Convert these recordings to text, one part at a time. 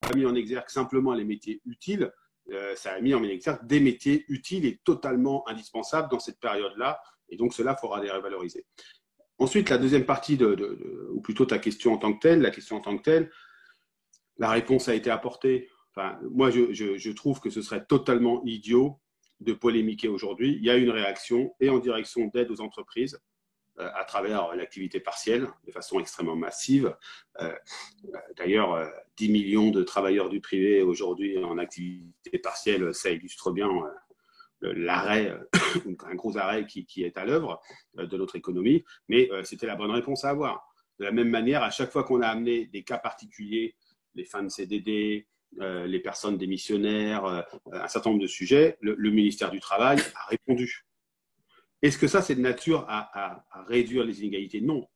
pas mis en exergue simplement les métiers utiles, ça a mis en exergue des métiers utiles et totalement indispensables dans cette période-là. Et donc, cela, il faudra les revaloriser. Ensuite, la deuxième partie, ou plutôt ta question en tant que telle, la question en tant que telle, la réponse a été apportée. Enfin, moi, je trouve que ce serait totalement idiot de polémiquer aujourd'hui. Il y a une réaction et en direction d'aide aux entreprises à travers l'activité partielle de façon extrêmement massive. D'ailleurs, 10 millions de travailleurs du privé aujourd'hui en activité partielle, ça illustre bien l'arrêt, un gros arrêt qui est à l'œuvre de notre économie. Mais c'était la bonne réponse à avoir. De la même manière, à chaque fois qu'on a amené des cas particuliers, les fins de CDD, les personnes démissionnaires, un certain nombre de sujets, le ministère du Travail a répondu. Est-ce que ça, c'est de nature à réduire les inégalités? Non.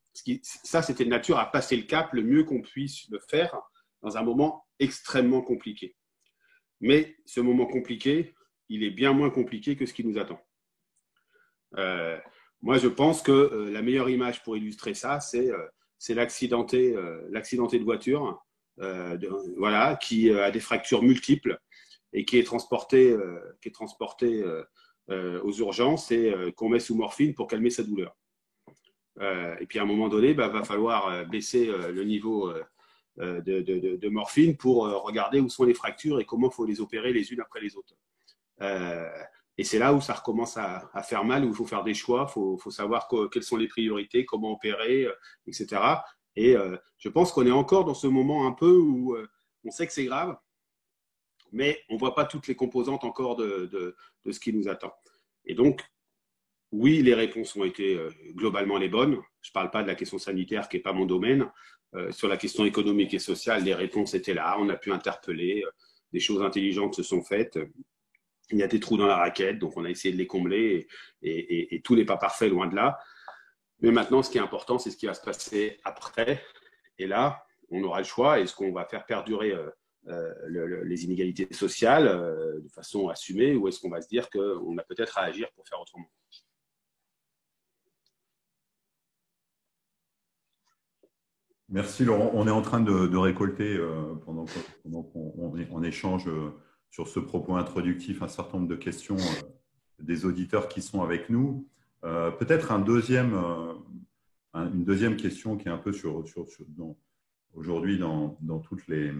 Ça, c'était de nature à passer le cap le mieux qu'on puisse le faire dans un moment extrêmement compliqué. Mais ce moment compliqué, il est bien moins compliqué que ce qui nous attend. Moi, je pense que la meilleure image pour illustrer ça, c'est l'accidenté de voiture voilà, qui a des fractures multiples et qui est transporté aux urgences et qu'on met sous morphine pour calmer sa douleur. Et puis à un moment donné, va falloir baisser le niveau de morphine pour regarder où sont les fractures et comment il faut les opérer les unes après les autres. Et c'est là où ça recommence à faire mal, où il faut faire des choix, il faut savoir quelles sont les priorités, comment opérer, etc. Et je pense qu'on est encore dans ce moment un peu où on sait que c'est grave, mais on ne voit pas toutes les composantes encore de ce qui nous attend. Et donc, oui, les réponses ont été globalement les bonnes. Je ne parle pas de la question sanitaire qui n'est pas mon domaine. Sur la question économique et sociale, les réponses étaient là. On a pu interpeller. Des choses intelligentes se sont faites. Il y a des trous dans la raquette, donc on a essayé de les combler et tout n'est pas parfait, loin de là. Mais maintenant, ce qui est important, c'est ce qui va se passer après. Et là, on aura le choix. Est-ce qu'on va faire perdurer les inégalités sociales de façon assumée ou est-ce qu'on va se dire qu'on a peut-être à agir pour faire autrement? Merci Laurent. On est en train de récolter, pendant qu'on échange sur ce propos introductif, un certain nombre de questions des auditeurs qui sont avec nous. Peut-être une deuxième question qui est un peu aujourd'hui dans tous les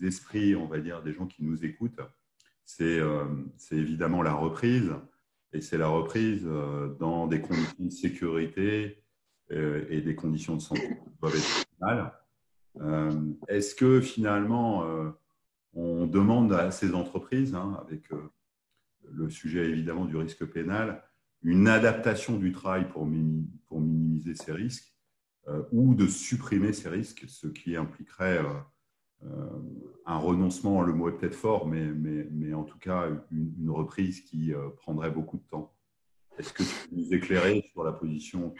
esprits, on va dire, des gens qui nous écoutent. C'est évidemment la reprise. Et c'est la reprise dans des conditions de sécurité et des conditions de santé qui doivent être optimales. Est-ce que finalement, on demande à ces entreprises, avec le sujet évidemment du risque pénal, une adaptation du travail pour minimiser ces risques ou de supprimer ces risques, ce qui impliquerait un renoncement, le mot est peut-être fort, mais en tout cas une reprise qui prendrait beaucoup de temps. Est-ce que tu peux nous éclairer sur ta position,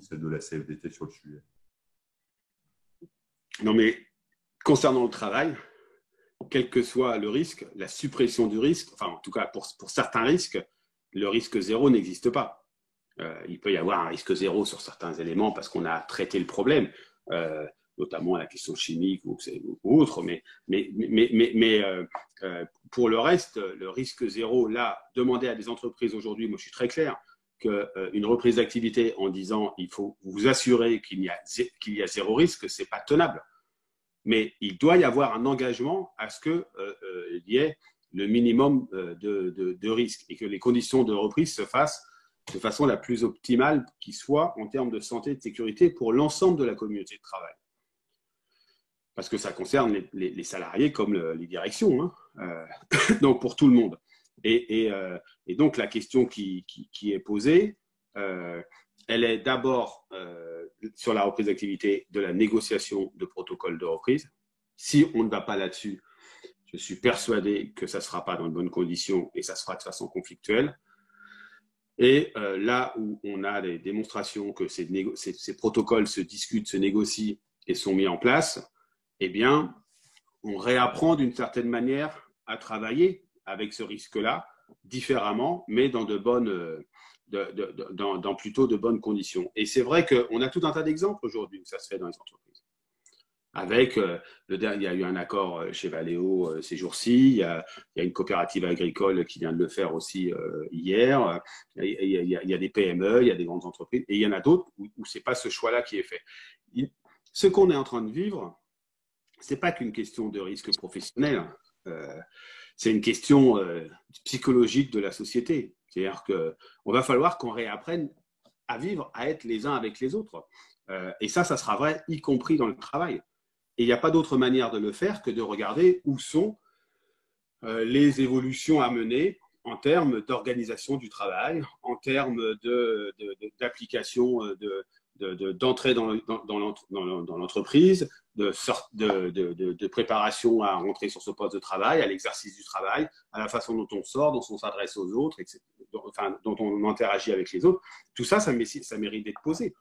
celle de la CFDT sur le sujet? Non, mais concernant le travail, quel que soit le risque, la suppression du risque, enfin en tout cas pour certains risques, le risque zéro n'existe pas. Il peut y avoir un risque zéro sur certains éléments parce qu'on a traité le problème, notamment la question chimique ou autre, mais pour le reste, le risque zéro, là, demander à des entreprises aujourd'hui, moi je suis très clair, qu'une reprise d'activité en disant il faut vous assurer qu'il y a zéro risque, c'est pas tenable. Mais il doit y avoir un engagement à ce qu'il y ait le minimum de risque et que les conditions de reprise se fassent de façon la plus optimale qui soit en termes de santé et de sécurité pour l'ensemble de la communauté de travail. Parce que ça concerne les salariés comme les directions, donc pour tout le monde. Et donc la question qui est posée, elle est d'abord sur la reprise d'activité de la négociation de protocole de reprise. Si on ne va pas là-dessus, je suis persuadé que ça ne sera pas dans de bonnes conditions et ça sera de façon conflictuelle. Et là où on a des démonstrations que ces protocoles se discutent, se négocient et sont mis en place, eh bien, on réapprend d'une certaine manière à travailler avec ce risque-là différemment, mais dans plutôt de bonnes conditions. Et c'est vrai qu'on a tout un tas d'exemples aujourd'hui où ça se fait dans les entreprises. avec il y a eu un accord chez Valeo ces jours-ci, il y a une coopérative agricole qui vient de le faire aussi hier, il y a des PME, il y a des grandes entreprises, et il y en a d'autres où c'est pas ce choix-là qui est fait. Ce qu'on est en train de vivre, c'est pas qu'une question de risque professionnel, c'est une question psychologique de la société. C'est-à-dire qu'on va falloir qu'on réapprenne à vivre, à être les uns avec les autres. Et ça sera vrai, y compris dans le travail. Et il n'y a pas d'autre manière de le faire que de regarder où sont les évolutions à mener en termes d'organisation du travail, en termes d'application, d'entrée dans l'entreprise, de préparation à rentrer sur ce poste de travail, à l'exercice du travail, à la façon dont on sort, dont on s'adresse aux autres, etc., enfin, dont on interagit avec les autres. Tout ça, ça mérite d'être posé.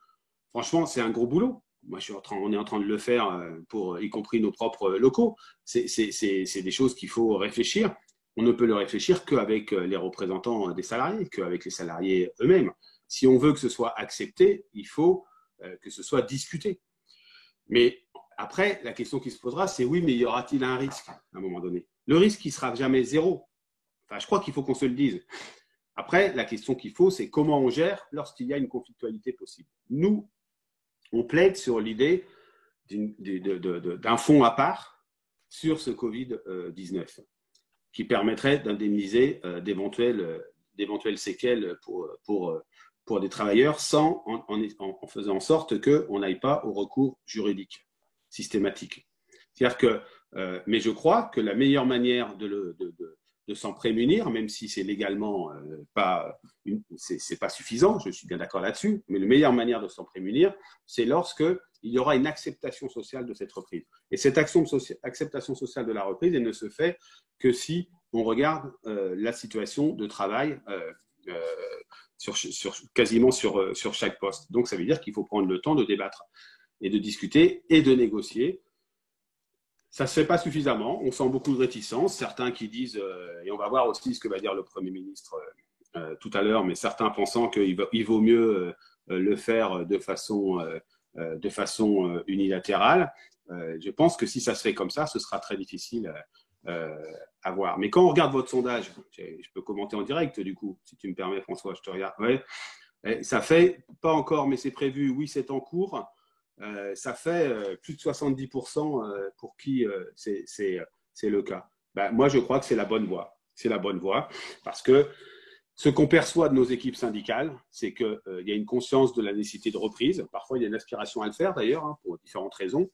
Franchement, c'est un gros boulot. Moi, on est en train de le faire pour y compris nos propres locaux. C'est des choses qu'il faut réfléchir. On ne peut le réfléchir qu'avec les représentants des salariés, qu'avec les salariés eux-mêmes. Si on veut que ce soit accepté, il faut que ce soit discuté. Mais après, la question qui se posera, c'est oui, mais y aura-t-il un risque à un moment donné? Le risque, il ne sera jamais zéro. Enfin, je crois qu'il faut qu'on se le dise. Après, la question qu'il faut, c'est comment on gère lorsqu'il y a une conflictualité possible. Nous, on plaide sur l'idée d'un fonds à part sur ce Covid-19 qui permettrait d'indemniser d'éventuelles séquelles pour des travailleurs en faisant en sorte qu'on n'aille pas au recours juridique systématique. C'est-à-dire que, mais je crois que la meilleure manière de s'en prémunir, même si c'est légalement c'est pas suffisant, je suis bien d'accord là-dessus, mais la meilleure manière de s'en prémunir, c'est lorsque il y aura une acceptation sociale de cette reprise. Et cette acceptation sociale de la reprise, elle ne se fait que si on regarde la situation de travail quasiment sur chaque poste. Donc, ça veut dire qu'il faut prendre le temps de débattre et de discuter et de négocier. Ça ne se fait pas suffisamment. On sent beaucoup de réticence. Certains qui disent, et on va voir aussi ce que va dire le Premier ministre tout à l'heure, mais certains pensant qu'il vaut mieux le faire de façon unilatérale. Je pense que si ça se fait comme ça, ce sera très difficile à voir. Mais quand on regarde votre sondage, je peux commenter en direct du coup, si tu me permets François, je te regarde. Ouais. Ça fait, pas encore, mais c'est prévu, oui c'est en cours. Ça fait plus de 70% pour qui c'est le cas. Ben, moi, je crois que c'est la bonne voie. C'est la bonne voie parce que ce qu'on perçoit de nos équipes syndicales, c'est qu'il y a une conscience de la nécessité de reprise. Parfois, il y a une aspiration à le faire d'ailleurs, hein, pour différentes raisons,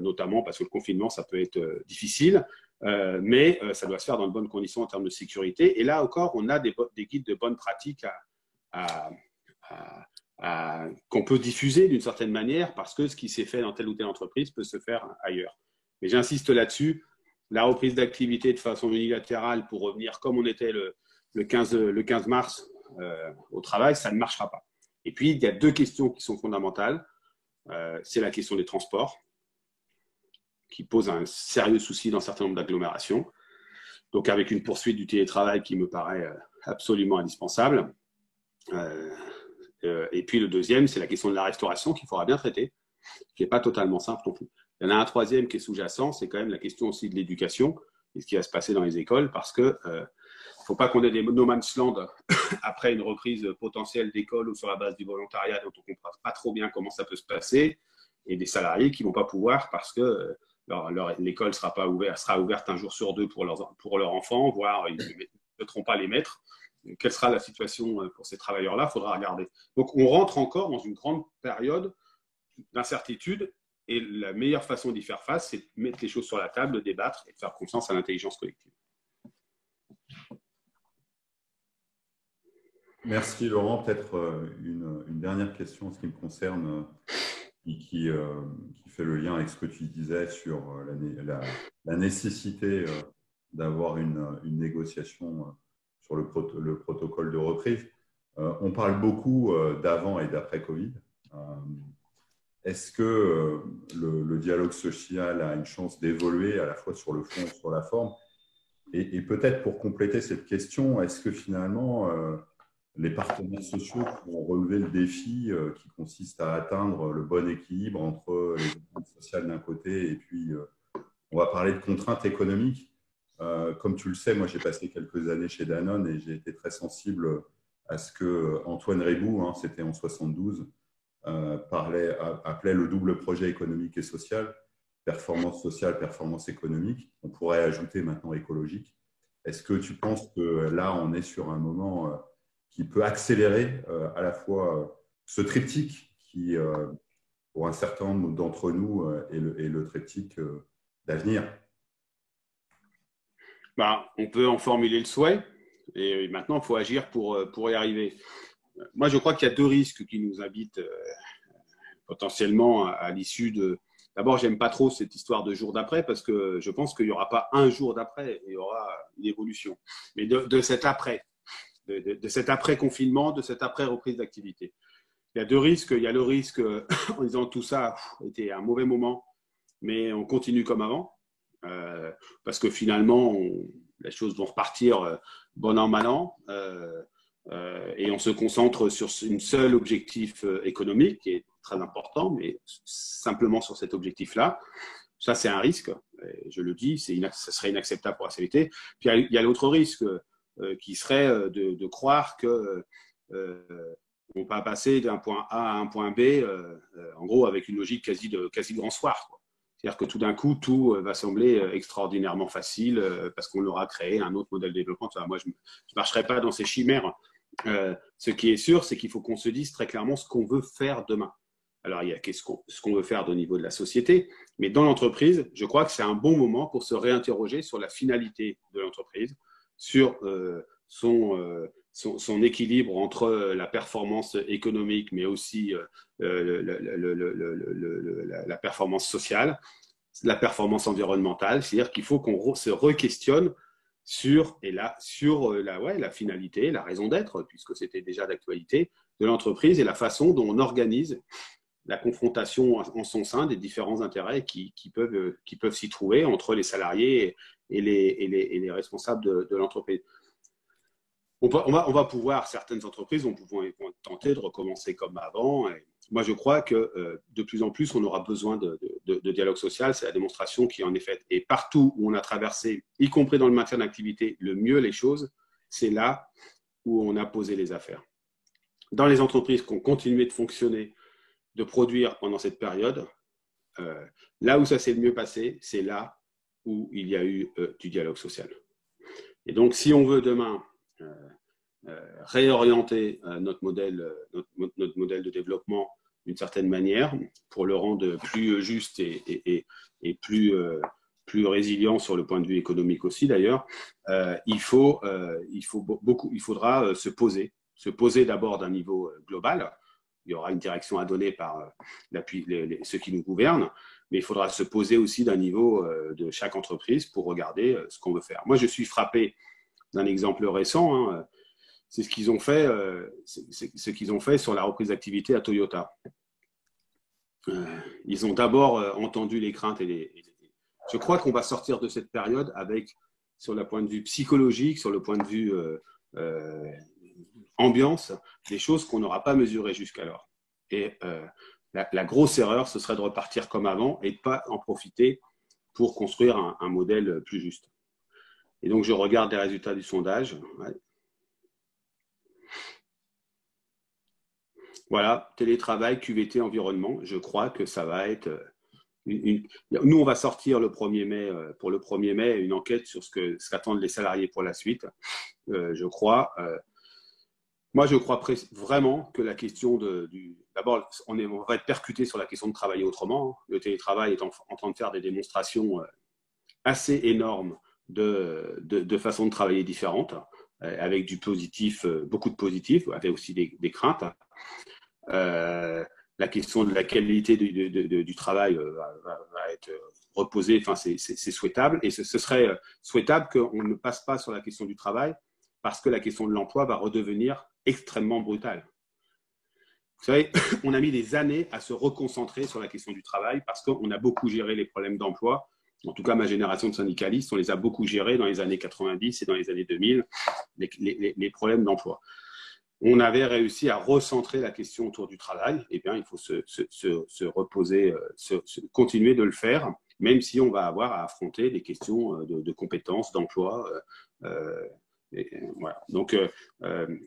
notamment parce que le confinement, ça peut être difficile, mais ça doit se faire dans de bonnes conditions en termes de sécurité. Et là encore, on a des guides de bonnes pratiques qu'on peut diffuser d'une certaine manière parce que ce qui s'est fait dans telle ou telle entreprise peut se faire ailleurs. Mais j'insiste là-dessus, la reprise d'activité de façon unilatérale pour revenir comme on était le 15 mars au travail, ça ne marchera pas. Et puis, il y a deux questions qui sont fondamentales. C'est la question des transports, qui pose un sérieux souci dans un certain nombre d'agglomérations. Donc, avec une poursuite du télétravail qui me paraît absolument indispensable. Et puis le deuxième, c'est la question de la restauration qu'il faudra bien traiter, qui n'est pas totalement simple non plus. Il y en a un troisième qui est sous-jacent, c'est quand même la question aussi de l'éducation et ce qui va se passer dans les écoles, parce que faut pas qu'on ait des no man's land après une reprise potentielle d'école ou sur la base du volontariat dont on ne comprend pas trop bien comment ça peut se passer, et des salariés qui vont pas pouvoir parce que l'école sera ouverte un jour sur deux pour leurs enfants, voire ils ne souhaiteront pas les mettre. Quelle sera la situation pour ces travailleurs-là? Il faudra regarder. Donc, on rentre encore dans une grande période d'incertitude et la meilleure façon d'y faire face, c'est de mettre les choses sur la table, de débattre et de faire confiance à l'intelligence collective. Merci Laurent. Peut-être une dernière question en ce qui me concerne qui fait le lien avec ce que tu disais sur la nécessité d'avoir une négociation sur le protocole de reprise. On parle beaucoup d'avant et d'après Covid. Est-ce que le dialogue social a une chance d'évoluer à la fois sur le fond et sur la forme? Et peut-être pour compléter cette question, est-ce que finalement les partenaires sociaux pourront relever le défi qui consiste à atteindre le bon équilibre entre les sociale d'un côté, et puis on va parler de contraintes économiques. Comme tu le sais, moi j'ai passé quelques années chez Danone et j'ai été très sensible à ce que Antoine Ribou, hein, c'était en 72, appelait le double projet économique et social, performance sociale, performance économique. On pourrait ajouter maintenant écologique. Est-ce que tu penses que là, on est sur un moment qui peut accélérer à la fois ce triptyque qui, pour un certain nombre d'entre nous, est le triptyque d'avenir? On peut en formuler le souhait et maintenant, il faut agir pour y arriver. Moi, je crois qu'il y a deux risques qui nous habitent potentiellement à l'issue de… D'abord, j'aime pas trop cette histoire de jour d'après parce que je pense qu'il n'y aura pas un jour d'après, il y aura une évolution. Mais de cet après, de cet après-confinement, de cette après-reprise d'activité. Il y a deux risques. Il y a le risque, en disant tout ça a été un mauvais moment, mais on continue comme avant. Parce que finalement, les choses vont repartir bon an, mal an. Et on se concentre sur un seul objectif économique qui est très important, mais simplement sur cet objectif-là. Ça, c'est un risque. Je le dis, ça serait inacceptable pour la CVT. Puis il y a l'autre risque qui serait de croire que on va passer d'un point A à un point B, en gros, avec une logique quasi de grand soir, quoi. C'est-à-dire que tout d'un coup, tout va sembler extraordinairement facile parce qu'on aura créé un autre modèle de développement. Enfin, moi, je ne marcherai pas dans ces chimères. Ce qui est sûr, c'est qu'il faut qu'on se dise très clairement ce qu'on veut faire demain. Alors, il y a ce qu'on veut faire au niveau de la société, mais dans l'entreprise, je crois que c'est un bon moment pour se réinterroger sur la finalité de l'entreprise, sur son équilibre entre la performance économique, mais aussi la performance sociale, la performance environnementale. C'est-à-dire qu'il faut qu'on se re-questionne sur la finalité, la raison d'être, puisque c'était déjà d'actualité, de l'entreprise et la façon dont on organise la confrontation en son sein des différents intérêts qui peuvent s'y trouver entre les salariés et les responsables de l'entreprise. On va pouvoir, certaines entreprises vont tenter de recommencer comme avant. Et moi, je crois que de plus en plus, on aura besoin de dialogue social. C'est la démonstration qui en est faite. Et partout où on a traversé, y compris dans le maintien d'activité, le mieux les choses, c'est là où on a posé les affaires. Dans les entreprises qui ont continué de fonctionner, de produire pendant cette période, là où ça s'est le mieux passé, c'est là où il y a eu du dialogue social. Et donc, si on veut demain réorienter notre modèle de développement d'une certaine manière pour le rendre plus juste et plus résilient sur le point de vue économique aussi d'ailleurs, il faudra se poser d'abord d'un niveau global. Il y aura une direction à donner par ceux qui nous gouvernent, mais il faudra se poser aussi d'un niveau de chaque entreprise pour regarder ce qu'on veut faire. Moi, je suis frappé d'un exemple récent, hein, c'est ce qu'ils ont fait sur la reprise d'activité à Toyota. Ils ont d'abord entendu les craintes je crois qu'on va sortir de cette période avec, sur le point de vue psychologique, sur le point de vue ambiance, des choses qu'on n'aura pas mesurées jusqu'alors. Et la grosse erreur, ce serait de repartir comme avant et de ne pas en profiter pour construire un modèle plus juste. Et donc, je regarde les résultats du sondage. Ouais. Voilà, télétravail, QVT, environnement. Je crois que ça va être… Nous, on va sortir le 1er mai, pour le 1er mai, une enquête sur ce qu'attendent les salariés pour la suite. Je crois… moi, je crois vraiment que la question d'abord, on va être percuté sur la question de travailler autrement. Le télétravail est en train de faire des démonstrations assez énormes de façons de travailler différentes, avec du positif, beaucoup de positifs, avec aussi des craintes. La question de la qualité du travail va être reposée, enfin, c'est souhaitable. Et ce serait souhaitable qu'on ne passe pas sur la question du travail, parce que la question de l'emploi va redevenir extrêmement brutale. Vous savez, on a mis des années à se reconcentrer sur la question du travail parce qu'on a beaucoup géré les problèmes d'emploi. En tout cas, ma génération de syndicalistes, on les a beaucoup gérés dans les années 90 et dans les années 2000, les problèmes d'emploi. on avait réussi à recentrer la question autour du travail. Eh bien, il faut se reposer, continuer de le faire, même si on va avoir à affronter des questions de compétences, d'emploi. Voilà. Donc,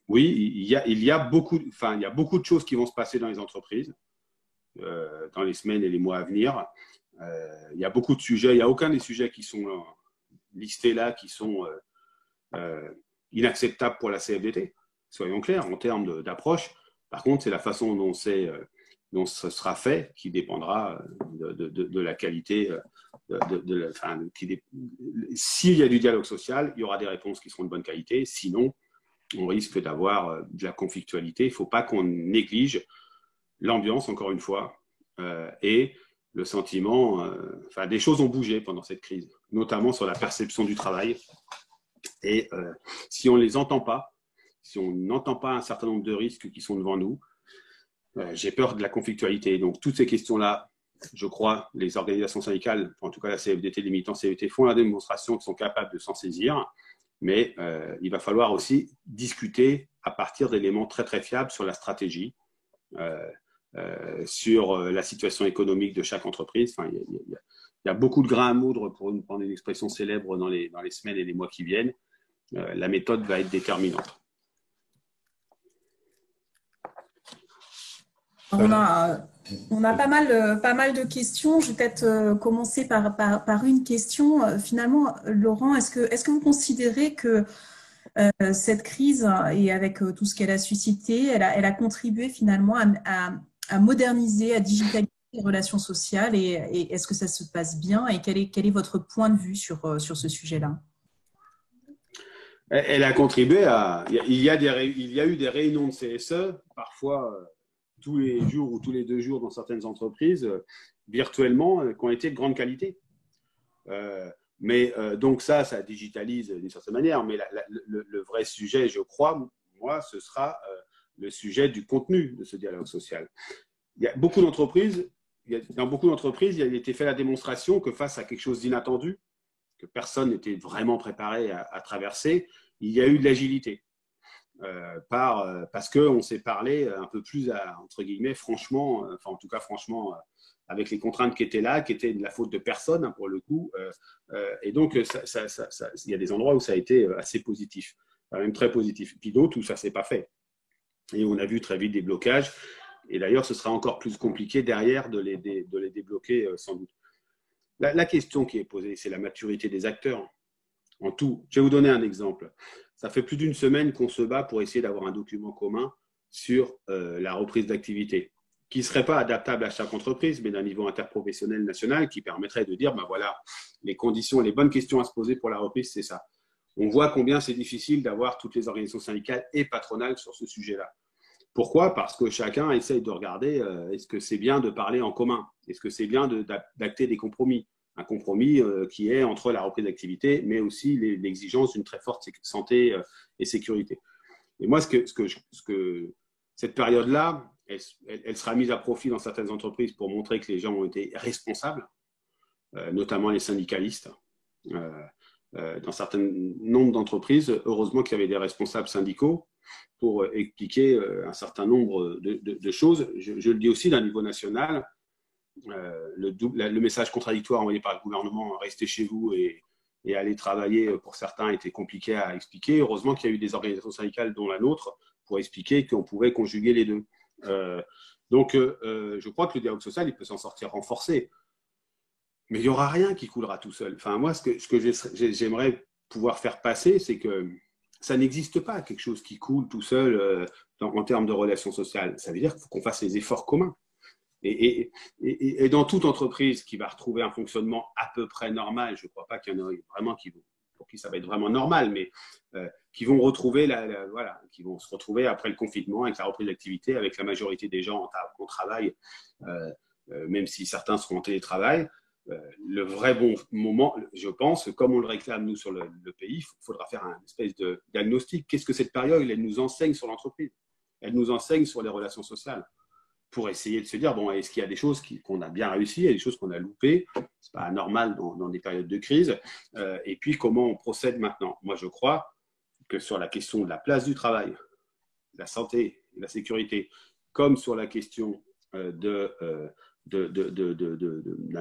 oui, il y a beaucoup de choses qui vont se passer dans les entreprises dans les semaines et les mois à venir. Il y a beaucoup de sujets. Il n'y a aucun des sujets qui sont listés là qui sont inacceptables pour la CFDT. Soyons clairs, en termes d'approche. Par contre, c'est la façon dont ce sera fait qui dépendra de la qualité. S'il y a du dialogue social, il y aura des réponses qui seront de bonne qualité. Sinon, on risque d'avoir de la conflictualité. Il ne faut pas qu'on néglige l'ambiance, encore une fois, et le sentiment. Des choses ont bougé pendant cette crise, notamment sur la perception du travail. Et si on ne les entend pas, si on n'entend pas un certain nombre de risques qui sont devant nous, j'ai peur de la conflictualité. Donc, toutes ces questions-là, je crois, les organisations syndicales, en tout cas la CFDT, les militants CFDT, font la démonstration qu'ils sont capables de s'en saisir. Mais il va falloir aussi discuter à partir d'éléments très, très fiables sur la stratégie, sur la situation économique de chaque entreprise. Enfin, il y a beaucoup de grains à moudre, pour prendre une expression célèbre, dans les semaines et les mois qui viennent. La méthode va être déterminante. On a pas mal de questions. Je vais peut-être commencer par une question. Finalement, Laurent, est-ce que vous considérez que cette crise, et avec tout ce qu'elle a suscité, elle a contribué finalement à moderniser, à digitaliser les relations sociales, et est-ce que ça se passe bien, et quel est votre point de vue sur ce sujet-là? Elle a contribué à… Il y a eu des réunions de CSE, parfois tous les jours ou tous les 2 jours dans certaines entreprises, virtuellement, qui ont été de grande qualité. Donc ça digitalise d'une certaine manière, mais le vrai sujet, je crois, moi, ce sera le sujet du contenu de ce dialogue social. Il y a beaucoup d'entreprises, dans beaucoup d'entreprises, il a été fait la démonstration que face à quelque chose d'inattendu, que personne n'était vraiment préparé à traverser, il y a eu de l'agilité. Parce qu'on s'est parlé un peu plus, entre guillemets, franchement, en tout cas franchement, avec les contraintes qui étaient là, qui étaient de la faute de personne, hein, pour le coup. Et donc, il y a des endroits où ça a été assez positif, même très positif. Puis d'autres où ça ne s'est pas fait. Et on a vu très vite des blocages. Et d'ailleurs, ce sera encore plus compliqué derrière de les débloquer, sans doute. La question qui est posée, c'est la maturité des acteurs. En tout. Je vais vous donner un exemple. Ça fait plus d'1 semaine qu'on se bat pour essayer d'avoir un document commun sur la reprise d'activité, qui ne serait pas adaptable à chaque entreprise, mais d'un niveau interprofessionnel national, qui permettrait de dire, ben voilà, les conditions, les bonnes questions à se poser pour la reprise, c'est ça. On voit combien c'est difficile d'avoir toutes les organisations syndicales et patronales sur ce sujet-là. Pourquoi? Parce que chacun essaye de regarder, est-ce que c'est bien de parler en commun? Est-ce que c'est bien d'acter des compromis? Un compromis qui est entre la reprise d'activité, mais aussi l'exigence d'une très forte santé et sécurité. Et moi, cette période-là, elle sera mise à profit dans certaines entreprises pour montrer que les gens ont été responsables, notamment les syndicalistes. Dans certains nombres d'entreprises, heureusement qu'il y avait des responsables syndicaux pour expliquer un certain nombre de choses. Je le dis aussi d'un niveau national. Le message contradictoire envoyé par le gouvernement, restez chez vous et aller travailler, pour certains, était compliqué à expliquer. Heureusement qu'il y a eu des organisations syndicales, dont la nôtre, pour expliquer qu'on pouvait conjuguer les deux. Donc, je crois que le dialogue social, il peut s'en sortir renforcé. Mais il n'y aura rien qui coulera tout seul. Enfin, moi, ce que j'aimerais pouvoir faire passer, c'est que ça n'existe pas, quelque chose qui coule tout seul en termes de relations sociales. Ça veut dire qu'il faut qu'on fasse les efforts communs. Et dans toute entreprise qui va retrouver un fonctionnement à peu près normal, je ne crois pas qu'il y en ait vraiment pour qui ça va être vraiment normal, mais qui vont retrouver qui vont se retrouver après le confinement avec la reprise d'activité, avec la majorité des gens en travail, même si certains seront en télétravail. Le vrai bon moment, je pense, comme on le réclame nous sur le pays, il faudra faire un espèce de diagnostic. Qu'est-ce que cette période, elle nous enseigne sur l'entreprise? Elle nous enseigne sur les relations sociales, pour essayer de se dire, bon, est-ce qu'il y a des choses qu'on a bien réussi, il y a des choses qu'on a loupées, c'est pas normal dans des périodes de crise, et puis comment on procède maintenant. Moi, je crois que sur la question de la place du travail, la santé et la sécurité, comme sur la question d'un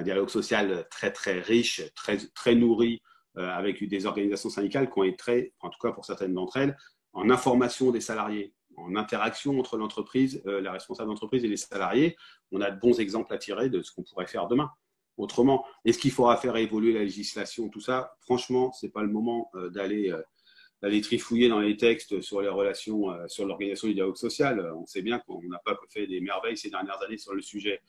dialogue social très, très riche, très, très nourri, avec des organisations syndicales qui ont été, en tout cas pour certaines d'entre elles, en information des salariés, en interaction entre l'entreprise, la responsable d'entreprise et les salariés. On a de bons exemples à tirer de ce qu'on pourrait faire demain. Autrement, est-ce qu'il faudra faire évoluer la législation, tout ça? Franchement, ce n'est pas le moment d'aller trifouiller dans les textes sur les relations, sur l'organisation du dialogue social. On sait bien qu'on n'a pas fait des merveilles ces dernières années sur le sujet.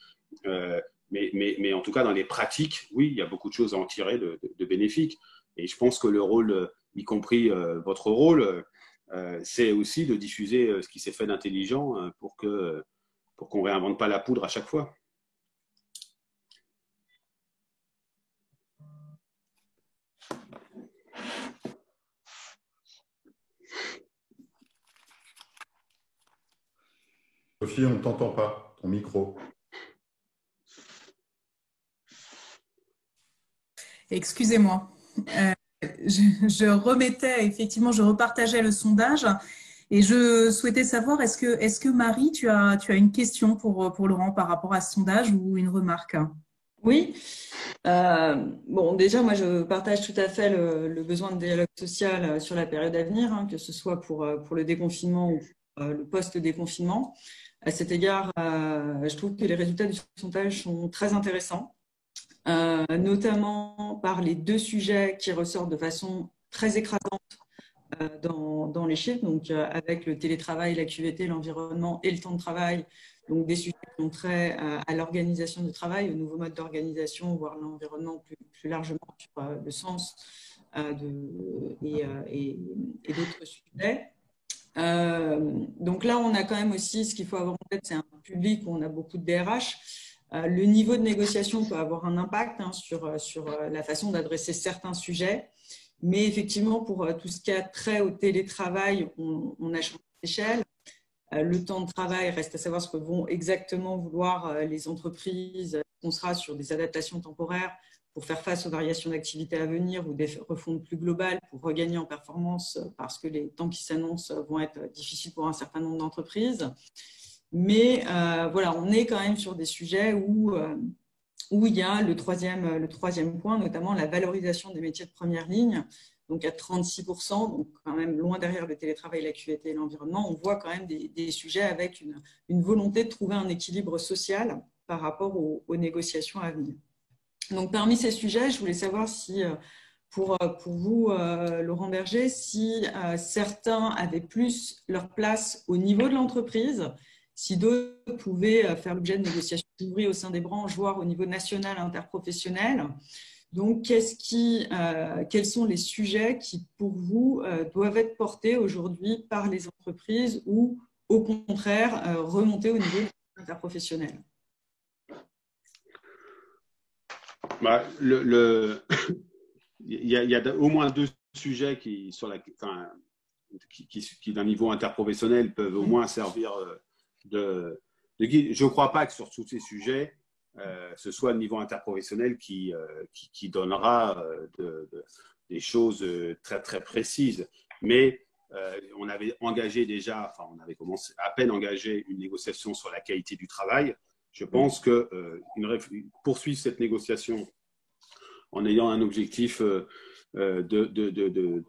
Mais en tout cas, dans les pratiques, oui, il y a beaucoup de choses à en tirer de bénéfiques. Et je pense que le rôle, y compris votre rôle, c'est aussi de diffuser ce qui s'est fait d'intelligent pour qu'on ne réinvente pas la poudre à chaque fois. Sophie, on ne t'entend pas, ton micro. Excusez-moi. Je remettais, effectivement, je repartageais le sondage et je souhaitais savoir, est-ce que Marie, tu as une question pour Laurent par rapport à ce sondage ou une remarque? Oui. Bon, déjà, moi, je partage tout à fait le besoin de dialogue social sur la période à venir, hein, que ce soit pour le déconfinement ou le post-déconfinement. À cet égard, je trouve que les résultats du sondage sont très intéressants, notamment par les deux sujets qui ressortent de façon très écrasante dans les chiffres, donc avec le télétravail, la QVT, l'environnement et le temps de travail, donc des sujets qui ont trait à l'organisation du travail, au nouveau mode d'organisation, voire l'environnement plus largement sur le sens et d'autres sujets. Donc là, on a quand même aussi, ce qu'il faut avoir en tête, c'est un public où on a beaucoup de DRH. Le niveau de négociation peut avoir un impact sur la façon d'adresser certains sujets. Mais effectivement, pour tout ce qui a trait au télétravail, on a changé d'échelle. Le temps de travail, reste à savoir ce que vont exactement vouloir les entreprises. On sera sur des adaptations temporaires pour faire face aux variations d'activité à venir ou des refontes plus globales pour regagner en performance parce que les temps qui s'annoncent vont être difficiles pour un certain nombre d'entreprises. Mais voilà, on est quand même sur des sujets où il y a le troisième point, notamment la valorisation des métiers de première ligne, donc à 36%, donc quand même loin derrière le télétravail, la QVT et l'environnement. On voit quand même des sujets avec une volonté de trouver un équilibre social par rapport aux négociations à venir. Donc parmi ces sujets, je voulais savoir si, pour vous, Laurent Berger, si certains avaient plus leur place au niveau de l'entreprise, si d'autres pouvaient faire l'objet de négociations ouvertes au sein des branches, voire au niveau national et interprofessionnel. Donc, quels sont les sujets qui, pour vous, doivent être portés aujourd'hui par les entreprises ou, au contraire, remonter au niveau interprofessionnel? Il y a au moins deux sujets qui d'un niveau interprofessionnel, peuvent au moins servir de guide. Je ne crois pas que sur tous ces sujets, ce soit le niveau interprofessionnel qui donnera des choses très, très précises. Mais on avait engagé déjà, enfin, on avait commencé à peine engagé une négociation sur la qualité du travail. Je pense que poursuivre cette négociation en ayant un objectif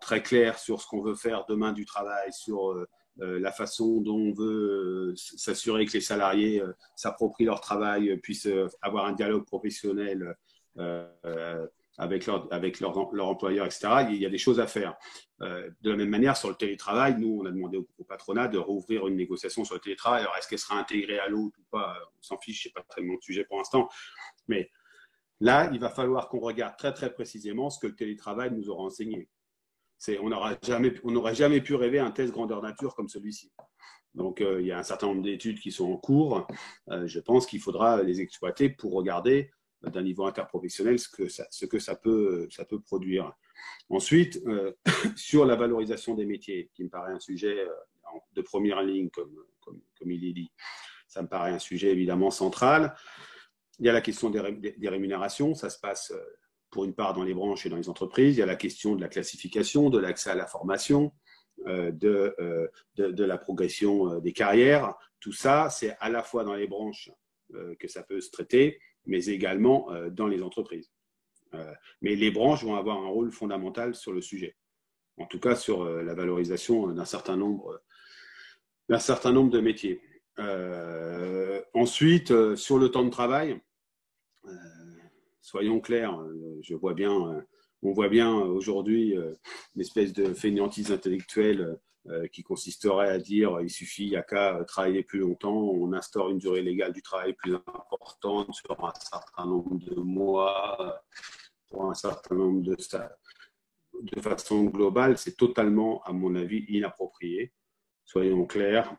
très clair sur ce qu'on veut faire demain du travail, sur la façon dont on veut s'assurer que les salariés s'approprient leur travail, puissent avoir un dialogue professionnel avec leur employeur, etc. Il y a des choses à faire. De la même manière, sur le télétravail, nous, on a demandé au patronat de rouvrir une négociation sur le télétravail. Alors, est-ce qu'elle sera intégrée à l'autre ou pas? On s'en fiche, ce n'est pas très mon sujet pour l'instant. Mais là, il va falloir qu'on regarde très, très précisément ce que le télétravail nous aura enseigné. On n'aurait jamais pu rêver un test grandeur nature comme celui-ci. Donc, il y a un certain nombre d'études qui sont en cours. Je pense qu'il faudra les exploiter pour regarder d'un niveau interprofessionnel ce que ça peut produire. Ensuite, sur la valorisation des métiers, qui me paraît un sujet de première ligne, comme il est dit, ça me paraît un sujet évidemment central. Il y a la question des rémunérations, ça se passe pour une part dans les branches et dans les entreprises. Il y a la question de la classification, de l'accès à la formation. de la progression des carrières. Tout ça, c'est à la fois dans les branches que ça peut se traiter, mais également dans les entreprises. Mais les branches vont avoir un rôle fondamental sur le sujet, en tout cas sur la valorisation d'un certain nombre de métiers. Ensuite, sur le temps de travail, soyons clairs, on voit bien aujourd'hui une espèce de fainéantise intellectuelle qui consisterait à dire il suffit, il n'y a qu'à travailler plus longtemps, on instaure une durée légale du travail plus importante sur un certain nombre de mois, pour un certain nombre de façon globale. C'est totalement, à mon avis, inapproprié. Soyons clairs,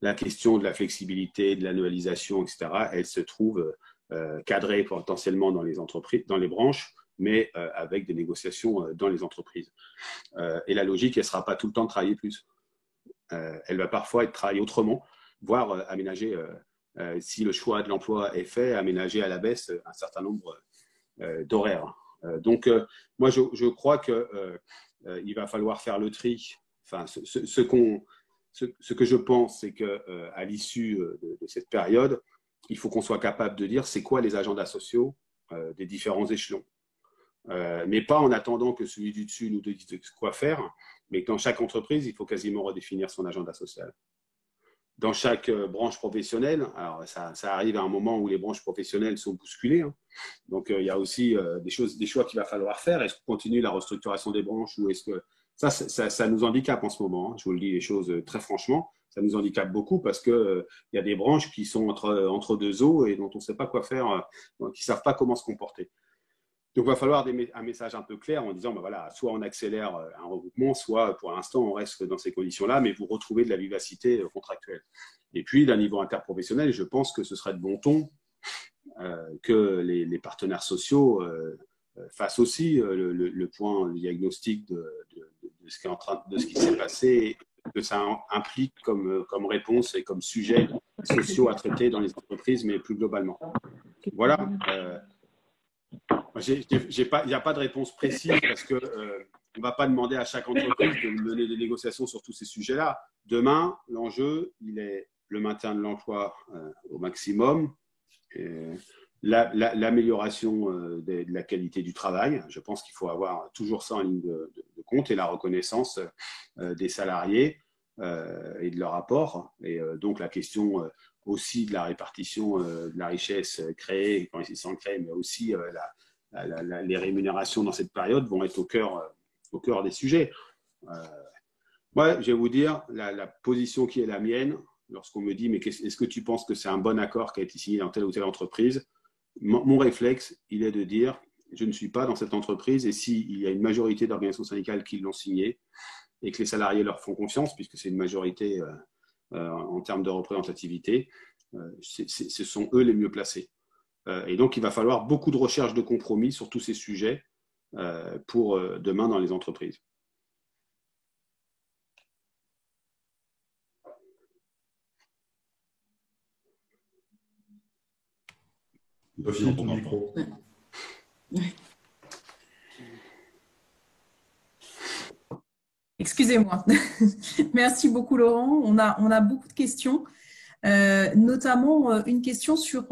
la question de la flexibilité, de l'annualisation, etc., elle se trouve cadrée potentiellement dans les entreprises, dans les branches, mais avec des négociations dans les entreprises. Et la logique, elle ne sera pas tout le temps de travailler plus. Elle va parfois être travaillée autrement, voire aménager, si le choix de l'emploi est fait, aménager à la baisse un certain nombre d'horaires. Donc, moi, je crois qu'il va falloir faire le tri. Enfin, ce que je pense, c'est qu'à l'issue de cette période, il faut qu'on soit capable de dire c'est quoi les agendas sociaux des différents échelons. Mais pas en attendant que celui du dessus nous dise quoi faire, mais que dans chaque entreprise, il faut quasiment redéfinir son agenda social. Dans chaque branche professionnelle, alors ça arrive à un moment où les branches professionnelles sont bousculées, hein. Donc il y a aussi des choix qu'il va falloir faire. Est-ce qu'on continue la restructuration des branches ou est-ce que ça nous handicape en ce moment, hein. Je vous le dis les choses très franchement, ça nous handicape beaucoup parce que il y a des branches qui sont entre deux eaux et dont on ne sait pas quoi faire, qui ne savent pas comment se comporter. Donc, il va falloir un message un peu clair en disant, ben voilà, soit on accélère un regroupement, soit pour l'instant, on reste dans ces conditions-là, mais vous retrouvez de la vivacité contractuelle. Et puis, d'un niveau interprofessionnel, je pense que ce serait de bon ton que les partenaires sociaux fassent aussi le point, le diagnostic de ce qui s'est passé, que ça implique comme réponse et comme sujet sociaux à traiter dans les entreprises, mais plus globalement. Voilà. Il n'y a pas de réponse précise parce qu'on ne va pas demander à chaque entreprise de mener des négociations sur tous ces sujets-là. Demain, l'enjeu, il est le maintien de l'emploi au maximum, l'amélioration de la qualité du travail. Je pense qu'il faut avoir toujours ça en ligne de compte et la reconnaissance des salariés et de leur apport. Et donc, la question aussi de la répartition de la richesse créée, quand ils s'en créent, mais aussi les rémunérations dans cette période vont être au cœur des sujets. Moi, je vais vous dire, la position qui est la mienne, lorsqu'on me dit, mais est-ce que tu penses que c'est un bon accord qui a été signé dans telle ou telle entreprise? Mon réflexe, il est de dire, je ne suis pas dans cette entreprise et s'il y a une majorité d'organisations syndicales qui l'ont signé et que les salariés leur font confiance, puisque c'est une majorité en termes de représentativité, ce sont eux les mieux placés. Et donc, il va falloir beaucoup de recherche de compromis sur tous ces sujets pour demain dans les entreprises. Sophie, ton micro. Excusez-moi. Merci beaucoup, Laurent. On a beaucoup de questions. Notamment une question sur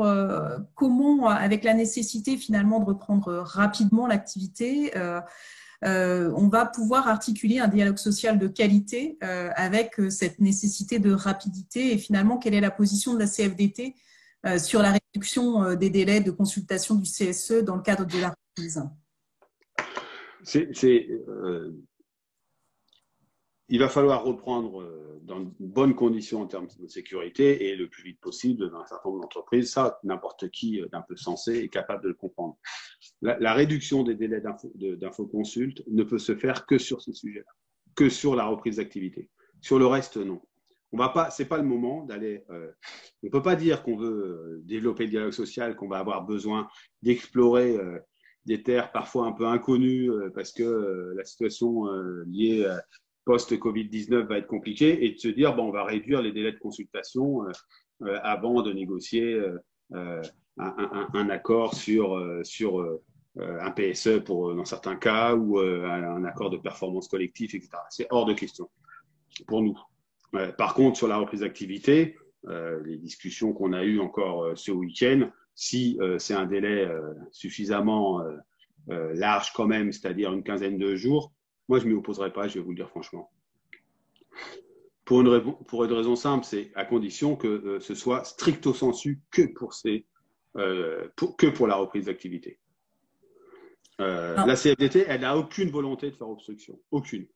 comment, avec la nécessité finalement de reprendre rapidement l'activité, on va pouvoir articuler un dialogue social de qualité avec cette nécessité de rapidité et finalement quelle est la position de la CFDT sur la réduction des délais de consultation du CSE dans le cadre de la reprise. Il va falloir reprendre dans de bonnes conditions en termes de sécurité et le plus vite possible dans un certain nombre d'entreprises. Ça, n'importe qui d'un peu sensé est capable de le comprendre. La réduction des délais d'infoconsulte ne peut se faire que sur ce sujet-là, que sur la reprise d'activité. Sur le reste, non. C'est pas le moment d'aller. On ne peut pas dire qu'on veut développer le dialogue social, qu'on va avoir besoin d'explorer des terres parfois un peu inconnues parce que la situation liée post-Covid-19 va être compliquée et de se dire bon, on va réduire les délais de consultation avant de négocier un accord sur un PSE dans certains cas ou un accord de performance collective, etc. C'est hors de question pour nous. Par contre, sur la reprise d'activité, les discussions qu'on a eues encore ce week-end, si c'est un délai suffisamment large quand même, c'est-à-dire une quinzaine de jours, moi je ne m'y opposerai pas, je vais vous le dire franchement. Pour une raison simple, c'est à condition que ce soit stricto sensu que pour la reprise d'activité. La CFDT, elle n'a aucune volonté de faire obstruction, aucune.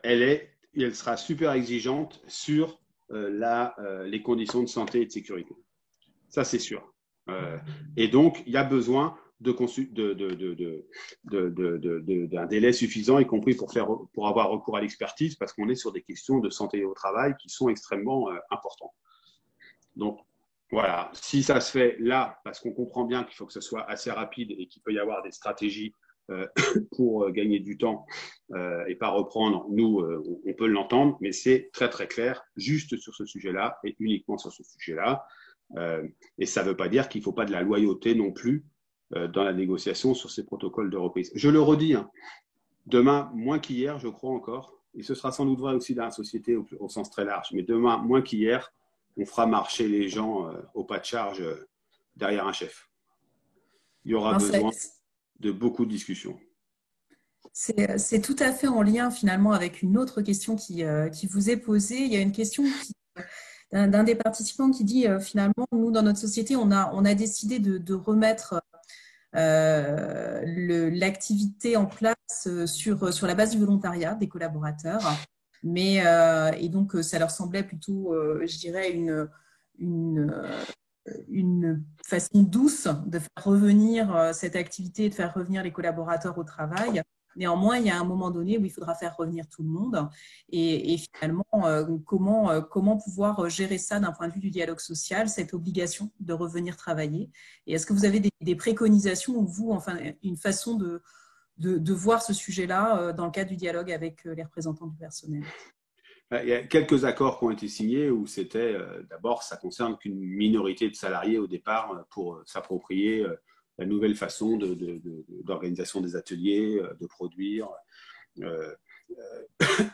Elle sera super exigeante sur les conditions de santé et de sécurité. Ça, c'est sûr. Et donc, il y a besoin d'un délai suffisant, y compris pour avoir recours à l'expertise, parce qu'on est sur des questions de santé au travail qui sont extrêmement importantes. Donc, voilà, si ça se fait là, parce qu'on comprend bien qu'il faut que ce soit assez rapide et qu'il peut y avoir des stratégies pour gagner du temps et pas reprendre, nous, on peut l'entendre, mais c'est très, très clair, juste sur ce sujet-là et uniquement sur ce sujet-là. Et ça ne veut pas dire qu'il ne faut pas de la loyauté non plus dans la négociation sur ces protocoles de reprise. Je le redis, hein, demain, moins qu'hier, je crois encore, et ce sera sans doute vrai aussi dans la société au sens très large, mais demain, moins qu'hier, on fera marcher les gens au pas de charge derrière un chef. Il y aura besoin de beaucoup de discussions. C'est tout à fait en lien finalement avec une autre question qui vous est posée. Il y a une question d'un des participants qui dit finalement, nous, dans notre société, on a décidé de remettre l'activité en place sur la base du volontariat des collaborateurs. Et donc, ça leur semblait plutôt, je dirais, une façon douce de faire revenir cette activité, de faire revenir les collaborateurs au travail. Néanmoins, il y a un moment donné où il faudra faire revenir tout le monde. Et finalement, comment pouvoir gérer ça d'un point de vue du dialogue social, cette obligation de revenir travailler? Et est-ce que vous avez des préconisations ou vous, enfin, une façon de voir ce sujet-là dans le cadre du dialogue avec les représentants du personnel? Il y a quelques accords qui ont été signés où c'était, d'abord, ça concerne qu'une minorité de salariés au départ pour s'approprier la nouvelle façon d'organisation des ateliers, de produire.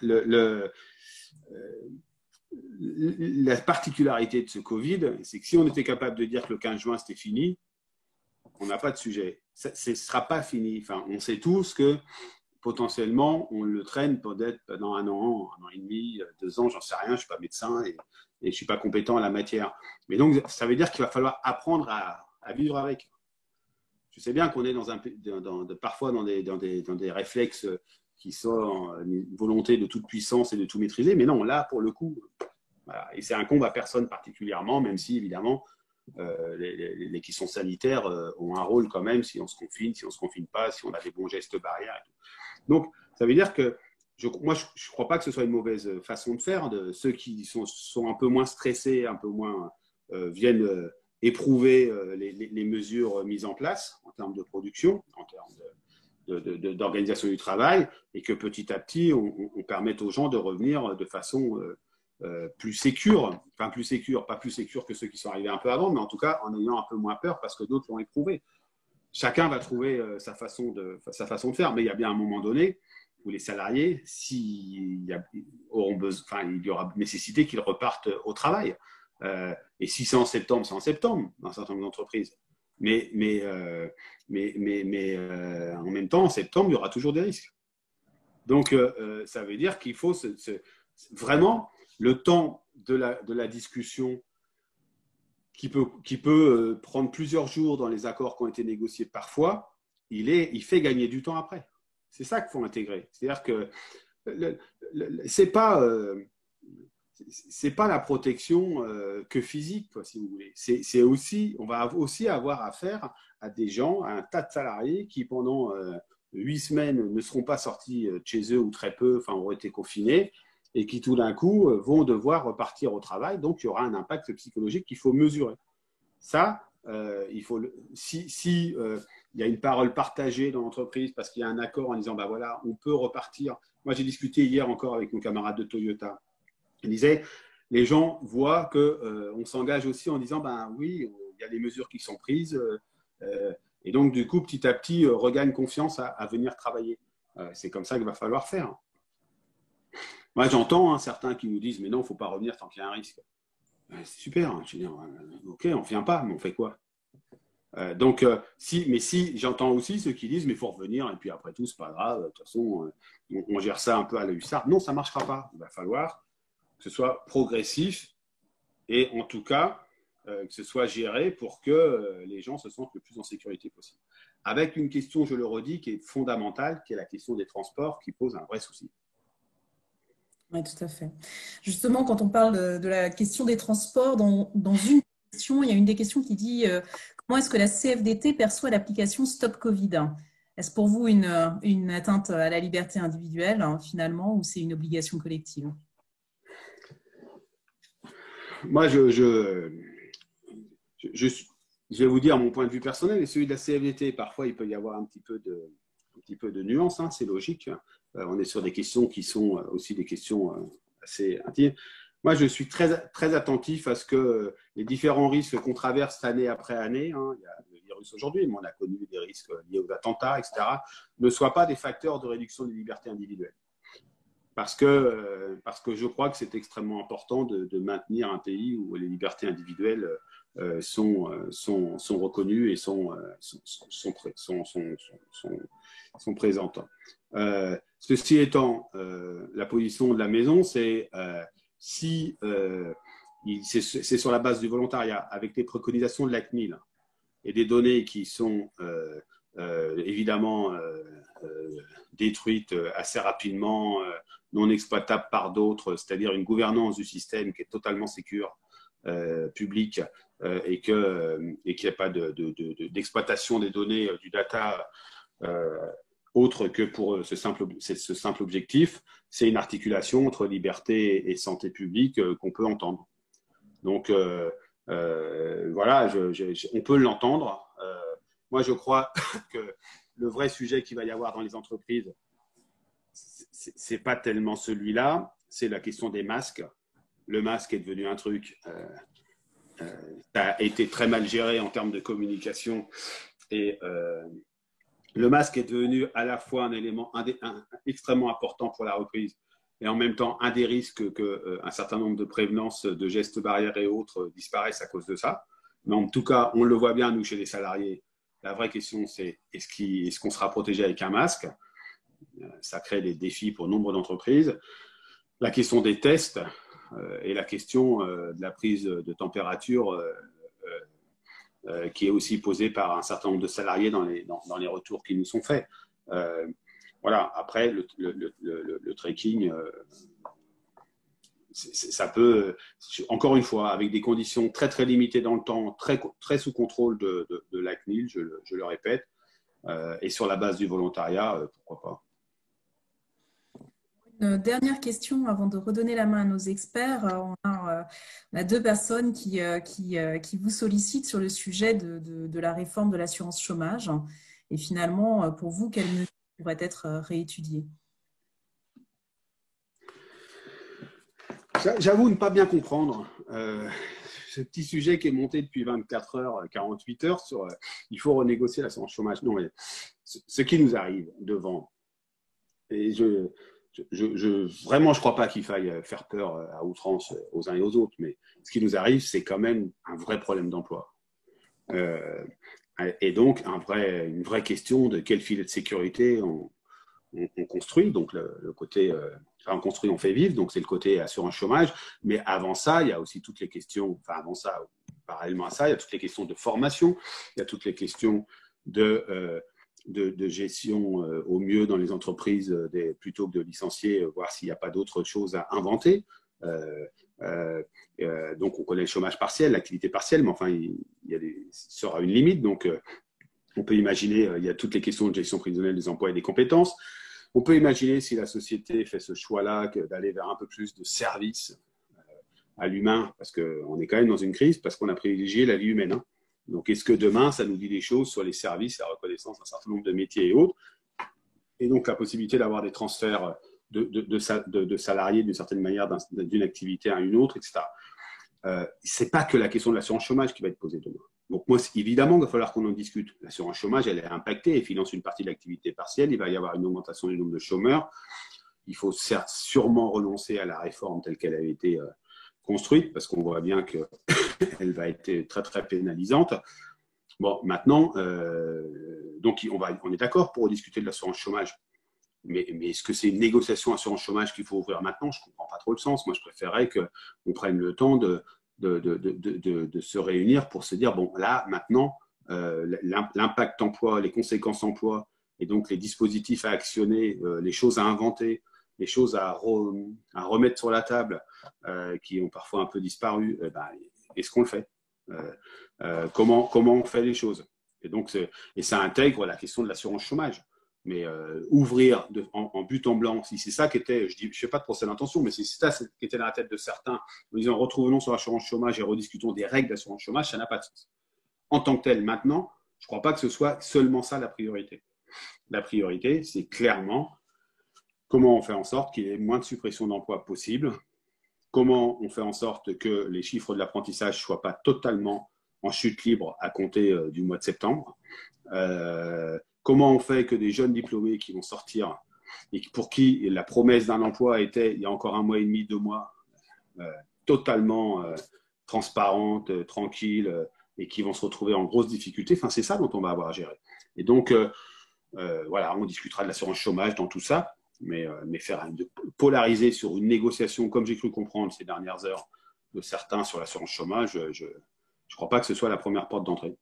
La particularité de ce Covid, c'est que si on était capable de dire que le 15 juin, c'était fini, on n'a pas de sujet. Ce ne sera pas fini. Enfin, on sait tous que potentiellement, on le traîne peut-être pendant un an et demi, 2 ans, j'en sais rien, je ne suis pas médecin et je ne suis pas compétent en la matière. Mais donc, ça veut dire qu'il va falloir apprendre à vivre avec. Je sais bien qu'on est parfois dans des réflexes qui sont une volonté de toute puissance et de tout maîtriser, mais non, là, pour le coup, voilà. Et c'est un comble à personne particulièrement, même si, évidemment, les questions sanitaires ont un rôle quand même, si on se confine, si on ne se confine pas, si on a des bons gestes barrières et tout. Donc, ça veut dire que moi, je ne crois pas que ce soit une mauvaise façon de faire. Ceux qui sont un peu moins stressés, un peu moins viennent éprouver les mesures mises en place en termes de production, en termes d'organisation du travail, et que petit à petit, on permette aux gens de revenir de façon plus sécure, enfin plus sécure, pas plus sécure que ceux qui sont arrivés un peu avant, mais en tout cas en ayant un peu moins peur parce que d'autres l'ont éprouvé. Chacun va trouver sa façon de faire, mais il y a bien un moment donné où les salariés, il y aura nécessité qu'ils repartent au travail. Et si c'est en septembre, c'est en septembre dans un certain nombre d'entreprises. Mais en même temps, en septembre, il y aura toujours des risques. Donc, ça veut dire qu'il faut vraiment le temps de la discussion qui peut prendre plusieurs jours dans les accords qui ont été négociés parfois, il fait gagner du temps après. C'est ça qu'il faut intégrer. C'est-à-dire que c'est pas la protection que physique, quoi, si vous voulez. C'est aussi, on va aussi avoir affaire à des gens, à un tas de salariés qui pendant 8 semaines ne seront pas sortis de chez eux ou très peu, enfin auront été confinés, et qui tout d'un coup vont devoir repartir au travail. Donc, il y aura un impact psychologique qu'il faut mesurer. Ça, si il y a une parole partagée dans l'entreprise parce qu'il y a un accord en disant, bah voilà, on peut repartir. Moi, j'ai discuté hier encore avec mon camarade de Toyota. Il disait, les gens voient qu'on s'engage aussi en disant, ben oui, il y a des mesures qui sont prises, Et donc, du coup, petit à petit, regagnent confiance à venir travailler. C'est comme ça qu'il va falloir faire. Moi, j'entends certains qui nous disent, mais non, il ne faut pas revenir tant qu'il y a un risque. C'est super, hein. Je veux dire, ok, on ne vient pas, mais on fait quoi? Donc, si j'entends aussi ceux qui disent, mais il faut revenir, et puis après tout, c'est pas grave, de toute façon, on gère ça un peu à la hussarde. Non, ça ne marchera pas. Il va falloir que ce soit progressif, et en tout cas, que ce soit géré pour que les gens se sentent le plus en sécurité possible. Avec une question, je le redis, qui est fondamentale, qui est la question des transports, qui pose un vrai souci. Oui, tout à fait. Justement, quand on parle de la question des transports, dans une question, il y a une des questions qui dit comment est-ce que la CFDT perçoit l'application Stop Covid? Est-ce pour vous une atteinte à la liberté individuelle, finalement, ou c'est une obligation collective? Moi, je vais vous dire mon point de vue personnel et celui de la CFDT. Parfois, il peut y avoir un petit peu de nuance, c'est logique. On est sur des questions qui sont aussi des questions assez intimes. Moi, je suis très, très attentif à ce que les différents risques qu'on traverse année après année, il y a le virus aujourd'hui, mais on a connu des risques liés aux attentats, etc., ne soient pas des facteurs de réduction des libertés individuelles. Parce que je crois que c'est extrêmement important de maintenir un pays où les libertés individuelles sont reconnues et sont présentes. Ceci étant, la position de la maison, c'est c'est sur la base du volontariat, avec les préconisations de la CNIL et des données qui sont évidemment détruites assez rapidement, non exploitables par d'autres, c'est-à-dire une gouvernance du système qui est totalement sécure, publique, et qu'il n'y a pas d'exploitation des données du data autre que pour ce simple objectif. C'est une articulation entre liberté et santé publique qu'on peut entendre. Donc, voilà, on peut l'entendre. Moi, je crois que le vrai sujet qu'il va y avoir dans les entreprises, c'est pas tellement celui-là, c'est la question des masques. Le masque est devenu un truc, ça a été très mal géré en termes de communication, et le masque est devenu à la fois un élément extrêmement important pour la reprise, et en même temps un des risques qu'un certain nombre de prévenances, de gestes barrières et autres disparaissent à cause de ça. Mais en tout cas, on le voit bien, nous, chez les salariés. La vraie question, c'est est-ce qu'on sera protégé avec un masque? Ça crée des défis pour nombre d'entreprises. La question des tests et la question de la prise de température qui est aussi posée par un certain nombre de salariés dans les retours qui nous sont faits. Voilà. Après, le trekking, ça peut, encore une fois, avec des conditions très, très limitées dans le temps, très, très sous contrôle de la CNIL, je le répète, et sur la base du volontariat, pourquoi pas. Une dernière question avant de redonner la main à nos experts. On a deux personnes qui vous sollicitent sur le sujet de la réforme de l'assurance chômage. Et finalement, pour vous, quelles mesures pourraient être réétudiées? J'avoue ne pas bien comprendre ce petit sujet qui est monté depuis 24 heures, 48 heures sur il faut renégocier l'assurance chômage. Non, mais ce qui nous arrive devant, et vraiment, je ne crois pas qu'il faille faire peur à outrance aux uns et aux autres, mais ce qui nous arrive, c'est quand même un vrai problème d'emploi. Et donc, une vraie question de quel filet de sécurité on construit. Donc, le côté, on construit, on fait vivre, donc c'est le côté assurance chômage. Mais avant ça, il y a aussi toutes les questions, parallèlement à ça, il y a toutes les questions de formation, il y a toutes les questions de gestion au mieux dans les entreprises, plutôt que de licencier, voir s'il n'y a pas d'autres choses à inventer. Donc, on connaît le chômage partiel, l'activité partielle, mais enfin, il sera une limite. Donc, on peut imaginer, il y a toutes les questions de gestion prévisionnelle des emplois et des compétences. On peut imaginer, si la société fait ce choix-là, d'aller vers un peu plus de service à l'humain, parce qu'on est quand même dans une crise, parce qu'on a privilégié la vie humaine. Donc, est-ce que demain, ça nous dit des choses sur les services, la reconnaissance d'un certain nombre de métiers et autres, et donc la possibilité d'avoir des transferts de salariés d'une certaine manière d'une activité à une autre, etc. C'est pas que la question de l'assurance chômage qui va être posée demain. Donc moi, évidemment, il va falloir qu'on en discute. L'assurance chômage, elle est impactée et finance une partie de l'activité partielle. Il va y avoir une augmentation du nombre de chômeurs. Il faut certes sûrement renoncer à la réforme telle qu'elle a été construite, parce qu'on voit bien qu'elle va être très, très pénalisante. Bon, maintenant, donc on est d'accord pour discuter de l'assurance chômage. Mais est-ce que c'est une négociation assurance chômage qu'il faut ouvrir maintenant? Je ne comprends pas trop le sens. Moi, je préférerais qu'on prenne le temps de se réunir pour se dire, bon, là, maintenant, l'impact emploi, les conséquences emploi, et donc les dispositifs à actionner, les choses à inventer, les choses à remettre sur la table, qui ont parfois un peu disparu, est-ce qu'on le fait? Comment on fait les choses? Et donc, ça intègre la question de l'assurance chômage. Mais ouvrir en but en blanc, si c'est ça qui était, je ne fais pas de procès d'intention, mais si c'est ça qui était dans la tête de certains, en disant retrouvons sur l'assurance chômage et rediscutons des règles d'assurance chômage, ça n'a pas de sens. En tant que tel, maintenant, je ne crois pas que ce soit seulement ça la priorité. La priorité, c'est clairement comment on fait en sorte qu'il y ait moins de suppression d'emplois possible, comment on fait en sorte que les chiffres de l'apprentissage ne soient pas totalement en chute libre à compter du mois de septembre. Comment on fait que des jeunes diplômés qui vont sortir et pour qui la promesse d'un emploi était, il y a encore 1 mois et demi, 2 mois, totalement transparente, tranquille, et qui vont se retrouver en grosse difficulté, enfin, c'est ça dont on va avoir à gérer. Et donc, voilà, on discutera de l'assurance chômage dans tout ça, mais polariser sur une négociation, comme j'ai cru comprendre ces dernières heures de certains sur l'assurance chômage, je ne crois pas que ce soit la première porte d'entrée.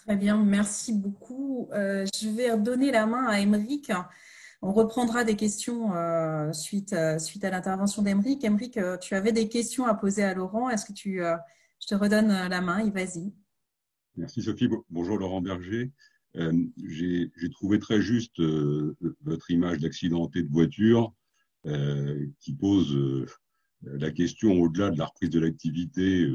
Très bien, merci beaucoup. Je vais redonner la main à Aymeric. On reprendra des questions suite à l'intervention d'Aymeric. Aymeric, tu avais des questions à poser à Laurent. Est-ce que je te redonne la main? Vas-y. Merci Sophie. Bonjour Laurent Berger. J'ai trouvé très juste votre image d'accidenté de voiture qui pose la question, au-delà de la reprise de l'activité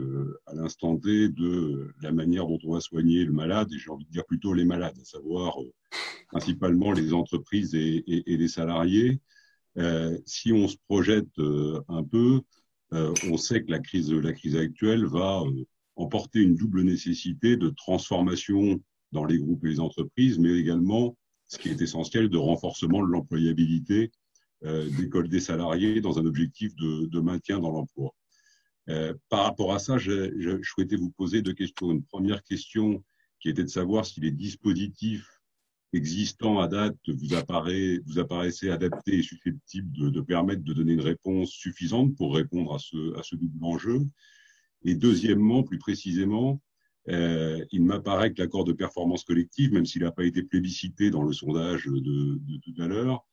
à l'instant T, de la manière dont on va soigner le malade, et j'ai envie de dire plutôt les malades, à savoir principalement les entreprises et les salariés. Si on se projette un peu, on sait que la crise actuelle va emporter une double nécessité de transformation dans les groupes et les entreprises, mais également, ce qui est essentiel, de renforcement de l'employabilité d'école des salariés dans un objectif de maintien dans l'emploi. Par rapport à ça, je souhaitais vous poser 2 questions. Une première question qui était de savoir si les dispositifs existants à date vous apparaissaient adaptés et susceptibles de permettre de donner une réponse suffisante pour répondre à ce double enjeu. Et deuxièmement, plus précisément, il m'apparaît que l'accord de performance collective, même s'il n'a pas été plébiscité dans le sondage de tout à l'heure,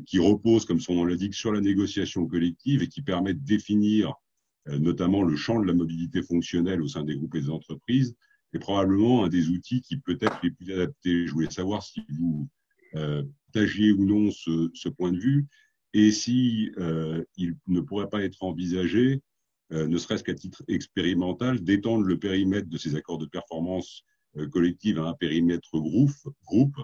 qui repose, comme son nom l'indique, sur la négociation collective et qui permet de définir notamment le champ de la mobilité fonctionnelle au sein des groupes et des entreprises, est probablement un des outils qui peut être les plus adaptés. Je voulais savoir si vous partagiez ou non ce point de vue et si il ne pourrait pas être envisagé, ne serait-ce qu'à titre expérimental, d'étendre le périmètre de ces accords de performance collective à un périmètre groupe,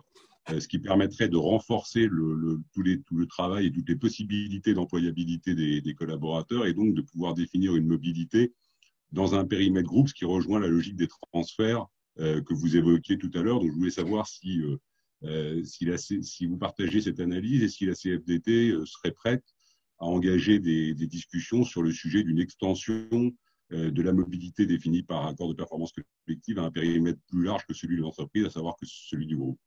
ce qui permettrait de renforcer tout le travail et toutes les possibilités d'employabilité des collaborateurs et donc de pouvoir définir une mobilité dans un périmètre groupe, ce qui rejoint la logique des transferts que vous évoquiez tout à l'heure. Donc, je voulais savoir si vous partagez cette analyse et si la CFDT serait prête à engager des discussions sur le sujet d'une extension de la mobilité définie par accord de performance collective à un périmètre plus large que celui de l'entreprise, à savoir que celui du groupe.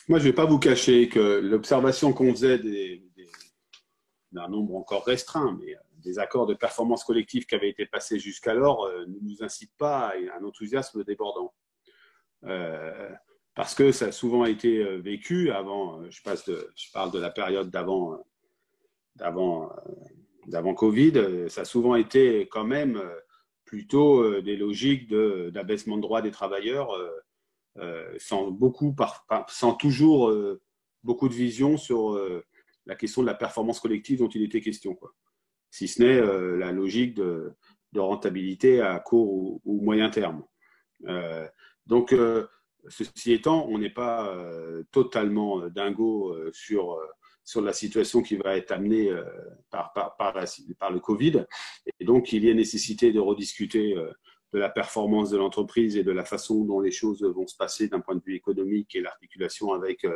Moi, je ne vais pas vous cacher que l'observation qu'on faisait d'un nombre encore restreint, mais des accords de performance collective qui avaient été passés jusqu'alors ne nous incite pas à un enthousiasme débordant. Parce que ça a souvent été vécu avant, je parle de la période d'avant Covid, ça a souvent été quand même plutôt des logiques d'abaissement de droits des travailleurs, sans toujours beaucoup de vision sur la question de la performance collective dont il était question, quoi. Si ce n'est la logique de rentabilité à court ou moyen terme. Donc, ceci étant, on n'est pas totalement dingo sur sur la situation qui va être amenée par le Covid. Et donc, il y a nécessité de rediscuter de la performance de l'entreprise et de la façon dont les choses vont se passer d'un point de vue économique et l'articulation avec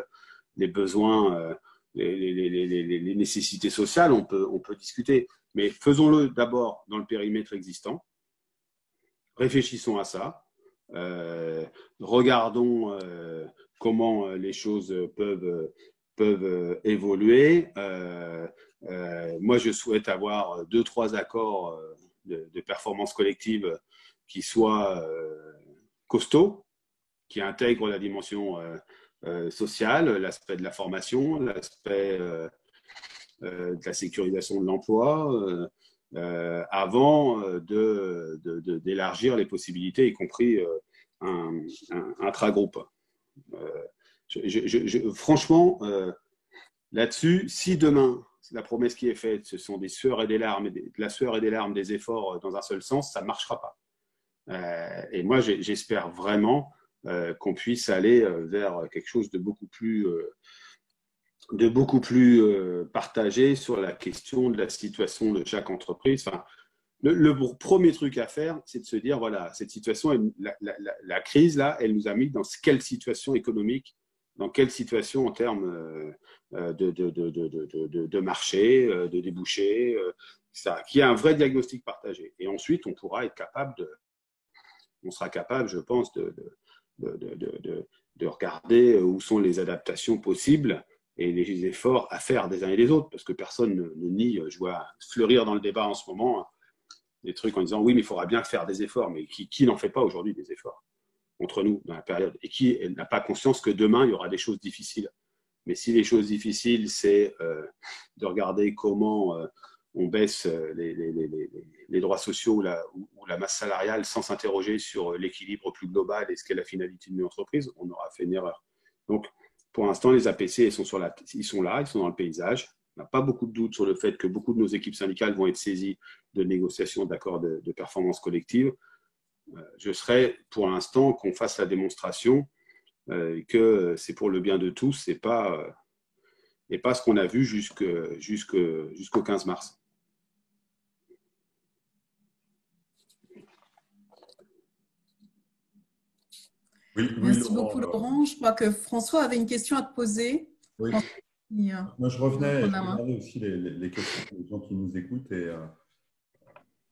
les besoins, les nécessités sociales. On peut discuter, mais faisons-le d'abord dans le périmètre existant. Réfléchissons à ça. Regardons comment les choses peuvent évoluer. Moi, je souhaite avoir 2-3 accords de performance collective qui soient costauds, qui intègrent la dimension sociale, l'aspect de la formation, l'aspect de la sécurisation de l'emploi, avant d'élargir les possibilités, y compris un intragroupe. Franchement, là-dessus, si demain, la promesse qui est faite, ce sont des sueurs et des larmes, de la sueur et des larmes, des efforts dans un seul sens, ça ne marchera pas. Et moi, j'espère vraiment qu'on puisse aller vers quelque chose de beaucoup plus partagé sur la question de la situation de chaque entreprise. Enfin, le premier truc à faire, c'est de se dire, voilà, cette situation, la crise, là, elle nous a mis dans quelle situation économique, dans quelle situation en termes de marché, de débouchés, qu'il y a un vrai diagnostic partagé. Et ensuite, on sera capable, je pense, de regarder où sont les adaptations possibles et les efforts à faire des uns et des autres, parce que personne ne nie, je vois fleurir dans le débat en ce moment des trucs en disant oui, mais il faudra bien faire des efforts, mais qui n'en fait pas aujourd'hui des efforts entre nous dans la période, et qui n'a pas conscience que demain il y aura des choses difficiles. Mais si les choses difficiles, c'est de regarder comment on baisse les droits sociaux ou la masse salariale sans s'interroger sur l'équilibre plus global et ce qu'est la finalité d'une entreprise, on aura fait une erreur. Donc, pour l'instant, les APC, ils sont là, ils sont dans le paysage. On n'a pas beaucoup de doutes sur le fait que beaucoup de nos équipes syndicales vont être saisies de négociations d'accords de performance collective. Je serais, pour l'instant, qu'on fasse la démonstration que c'est pour le bien de tous et pas ce qu'on a vu jusqu'au 15 mars. Merci beaucoup, Laurent. Je crois que François avait une question à te poser. Oui. Moi, je revenais aussi les questions des gens qui nous écoutent. Et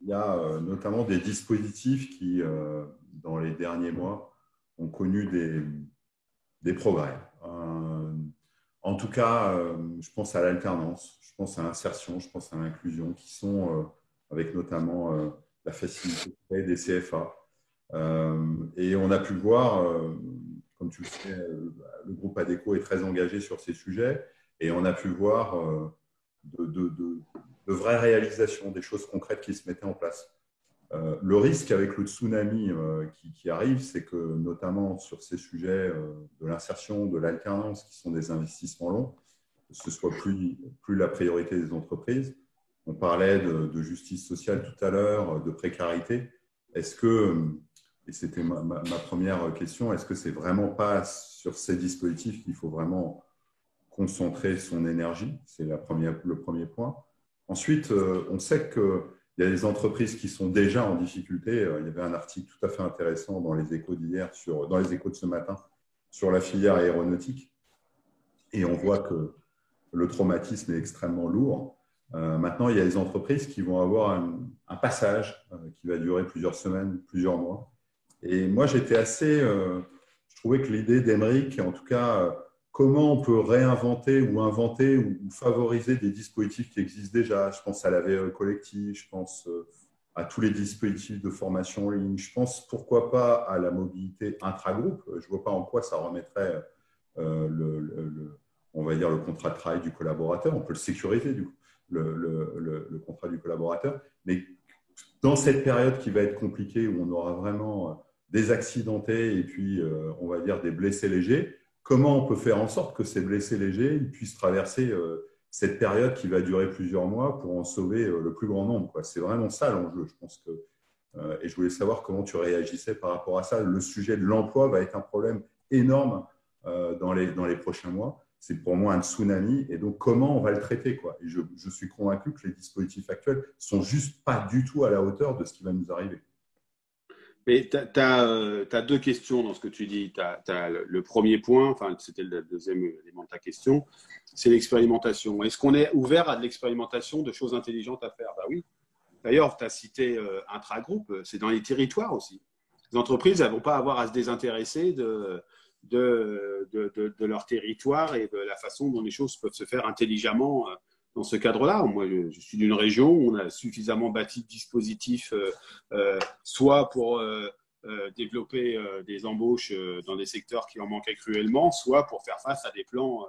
il y a notamment des dispositifs qui, dans les derniers mois, ont connu des progrès. En tout cas, je pense à l'alternance, je pense à l'insertion, je pense à l'inclusion, qui sont, avec notamment la facilité des CFA. Et on a pu voir, comme tu le sais, le groupe ADECO est très engagé sur ces sujets, et on a pu voir de vraies réalisations, des choses concrètes qui se mettaient en place. Le risque avec le tsunami qui arrive, c'est que notamment sur ces sujets de l'insertion, de l'alternance, qui sont des investissements longs, ce soit plus la priorité des entreprises. On parlait de justice sociale tout à l'heure, de précarité. Est-ce que, et c'était ma première question, est-ce que c'est vraiment pas sur ces dispositifs qu'il faut vraiment concentrer son énergie? C'est le premier point. Ensuite, on sait qu'il y a des entreprises qui sont déjà en difficulté. Il y avait un article tout à fait intéressant dans les Échos d'hier, dans les Échos de ce matin, sur la filière aéronautique. Et on voit que le traumatisme est extrêmement lourd. Maintenant, il y a des entreprises qui vont avoir un passage qui va durer plusieurs semaines, plusieurs mois. Et moi, j'étais je trouvais que l'idée d'Émeric, en tout cas, comment on peut réinventer ou inventer ou favoriser des dispositifs qui existent déjà. Je pense à la VE collective, je pense à tous les dispositifs de formation en ligne, je pense pourquoi pas à la mobilité intragroupe. Je ne vois pas en quoi ça remettrait on va dire le contrat de travail du collaborateur. On peut le sécuriser, du coup, le contrat du collaborateur. Mais dans cette période qui va être compliquée, où on aura vraiment des accidentés et puis, on va dire, des blessés légers, comment on peut faire en sorte que ces blessés légers puissent traverser cette période qui va durer plusieurs mois pour en sauver le plus grand nombre, quoi. C'est vraiment ça l'enjeu, je pense et je voulais savoir comment tu réagissais par rapport à ça. Le sujet de l'emploi va être un problème énorme dans les prochains mois. c'est pour moi un tsunami. Et donc, comment on va le traiter, quoi. Et je suis convaincu que les dispositifs actuels ne sont juste pas du tout à la hauteur de ce qui va nous arriver. Mais tu as deux questions dans ce que tu dis. Tu as le premier point, enfin, c'était le deuxième élément de ta question, c'est l'expérimentation. Est-ce qu'on est ouvert à de l'expérimentation de choses intelligentes à faire? Bah oui. D'ailleurs, tu as cité intragroupe, c'est dans les territoires aussi. Les entreprises, elles ne vont pas avoir à se désintéresser de leur territoire et de la façon dont les choses peuvent se faire intelligemment dans ce cadre-là. Moi, je suis d'une région où on a suffisamment bâti de dispositifs, soit pour développer des embauches dans des secteurs qui en manquaient cruellement, soit pour faire face à des plans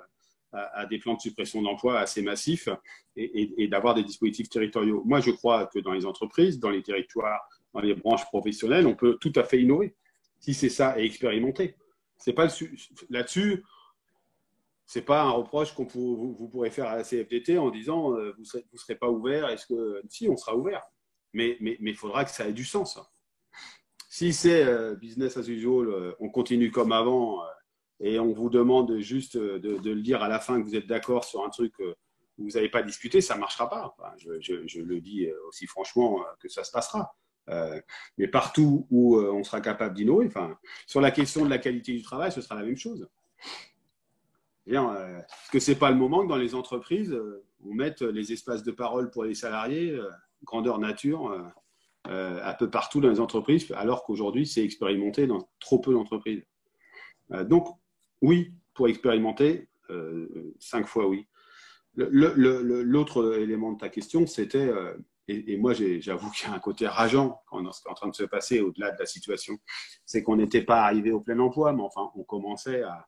de suppression d'emplois assez massifs et d'avoir des dispositifs territoriaux. Moi, je crois que dans les entreprises, dans les territoires, dans les branches professionnelles, on peut tout à fait innover, si c'est ça, et expérimenter. C'est pas là-dessus, c'est pas un reproche vous pourrez faire à la CFDT en disant vous serez pas ouvert. Est-ce que si, on sera ouvert, mais il faudra que ça ait du sens. Si c'est business as usual, on continue comme avant et on vous demande juste de le dire à la fin que vous êtes d'accord sur un truc où vous n'avez pas discuté, ça marchera pas. Enfin, je le dis aussi franchement que ça se passera. Mais partout où on sera capable d'innover, enfin, sur la question de la qualité du travail, ce sera la même chose. Est-ce que ce n'est pas le moment que dans les entreprises, on mette les espaces de parole pour les salariés, grandeur nature, un peu partout dans les entreprises, alors qu'aujourd'hui, c'est expérimenté dans trop peu d'entreprises. Donc, oui, pour expérimenter, 5 fois oui. L'autre élément de ta question, c'était, et moi j'avoue qu'il y a un côté rageant quand ce qui est en train de se passer au-delà de la situation, c'est qu'on n'était pas arrivé au plein emploi, mais enfin, on commençait à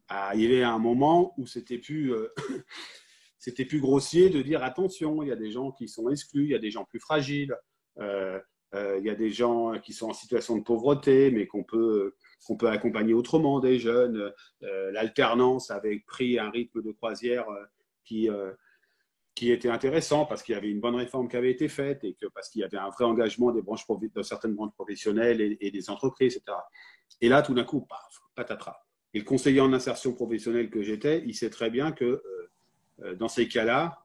arriver à un moment où c'était plus grossier de dire attention, il y a des gens qui sont exclus, il y a des gens plus fragiles, il y a des gens qui sont en situation de pauvreté, mais qu'on peut accompagner autrement, des jeunes. L'alternance avait pris un rythme de croisière qui était intéressant parce qu'il y avait une bonne réforme qui avait été faite et parce qu'il y avait un vrai engagement de certaines branches professionnelles et des entreprises, etc. Et là, tout d'un coup, paf, patatras. Et le conseiller en insertion professionnelle que j'étais, il sait très bien que dans ces cas-là,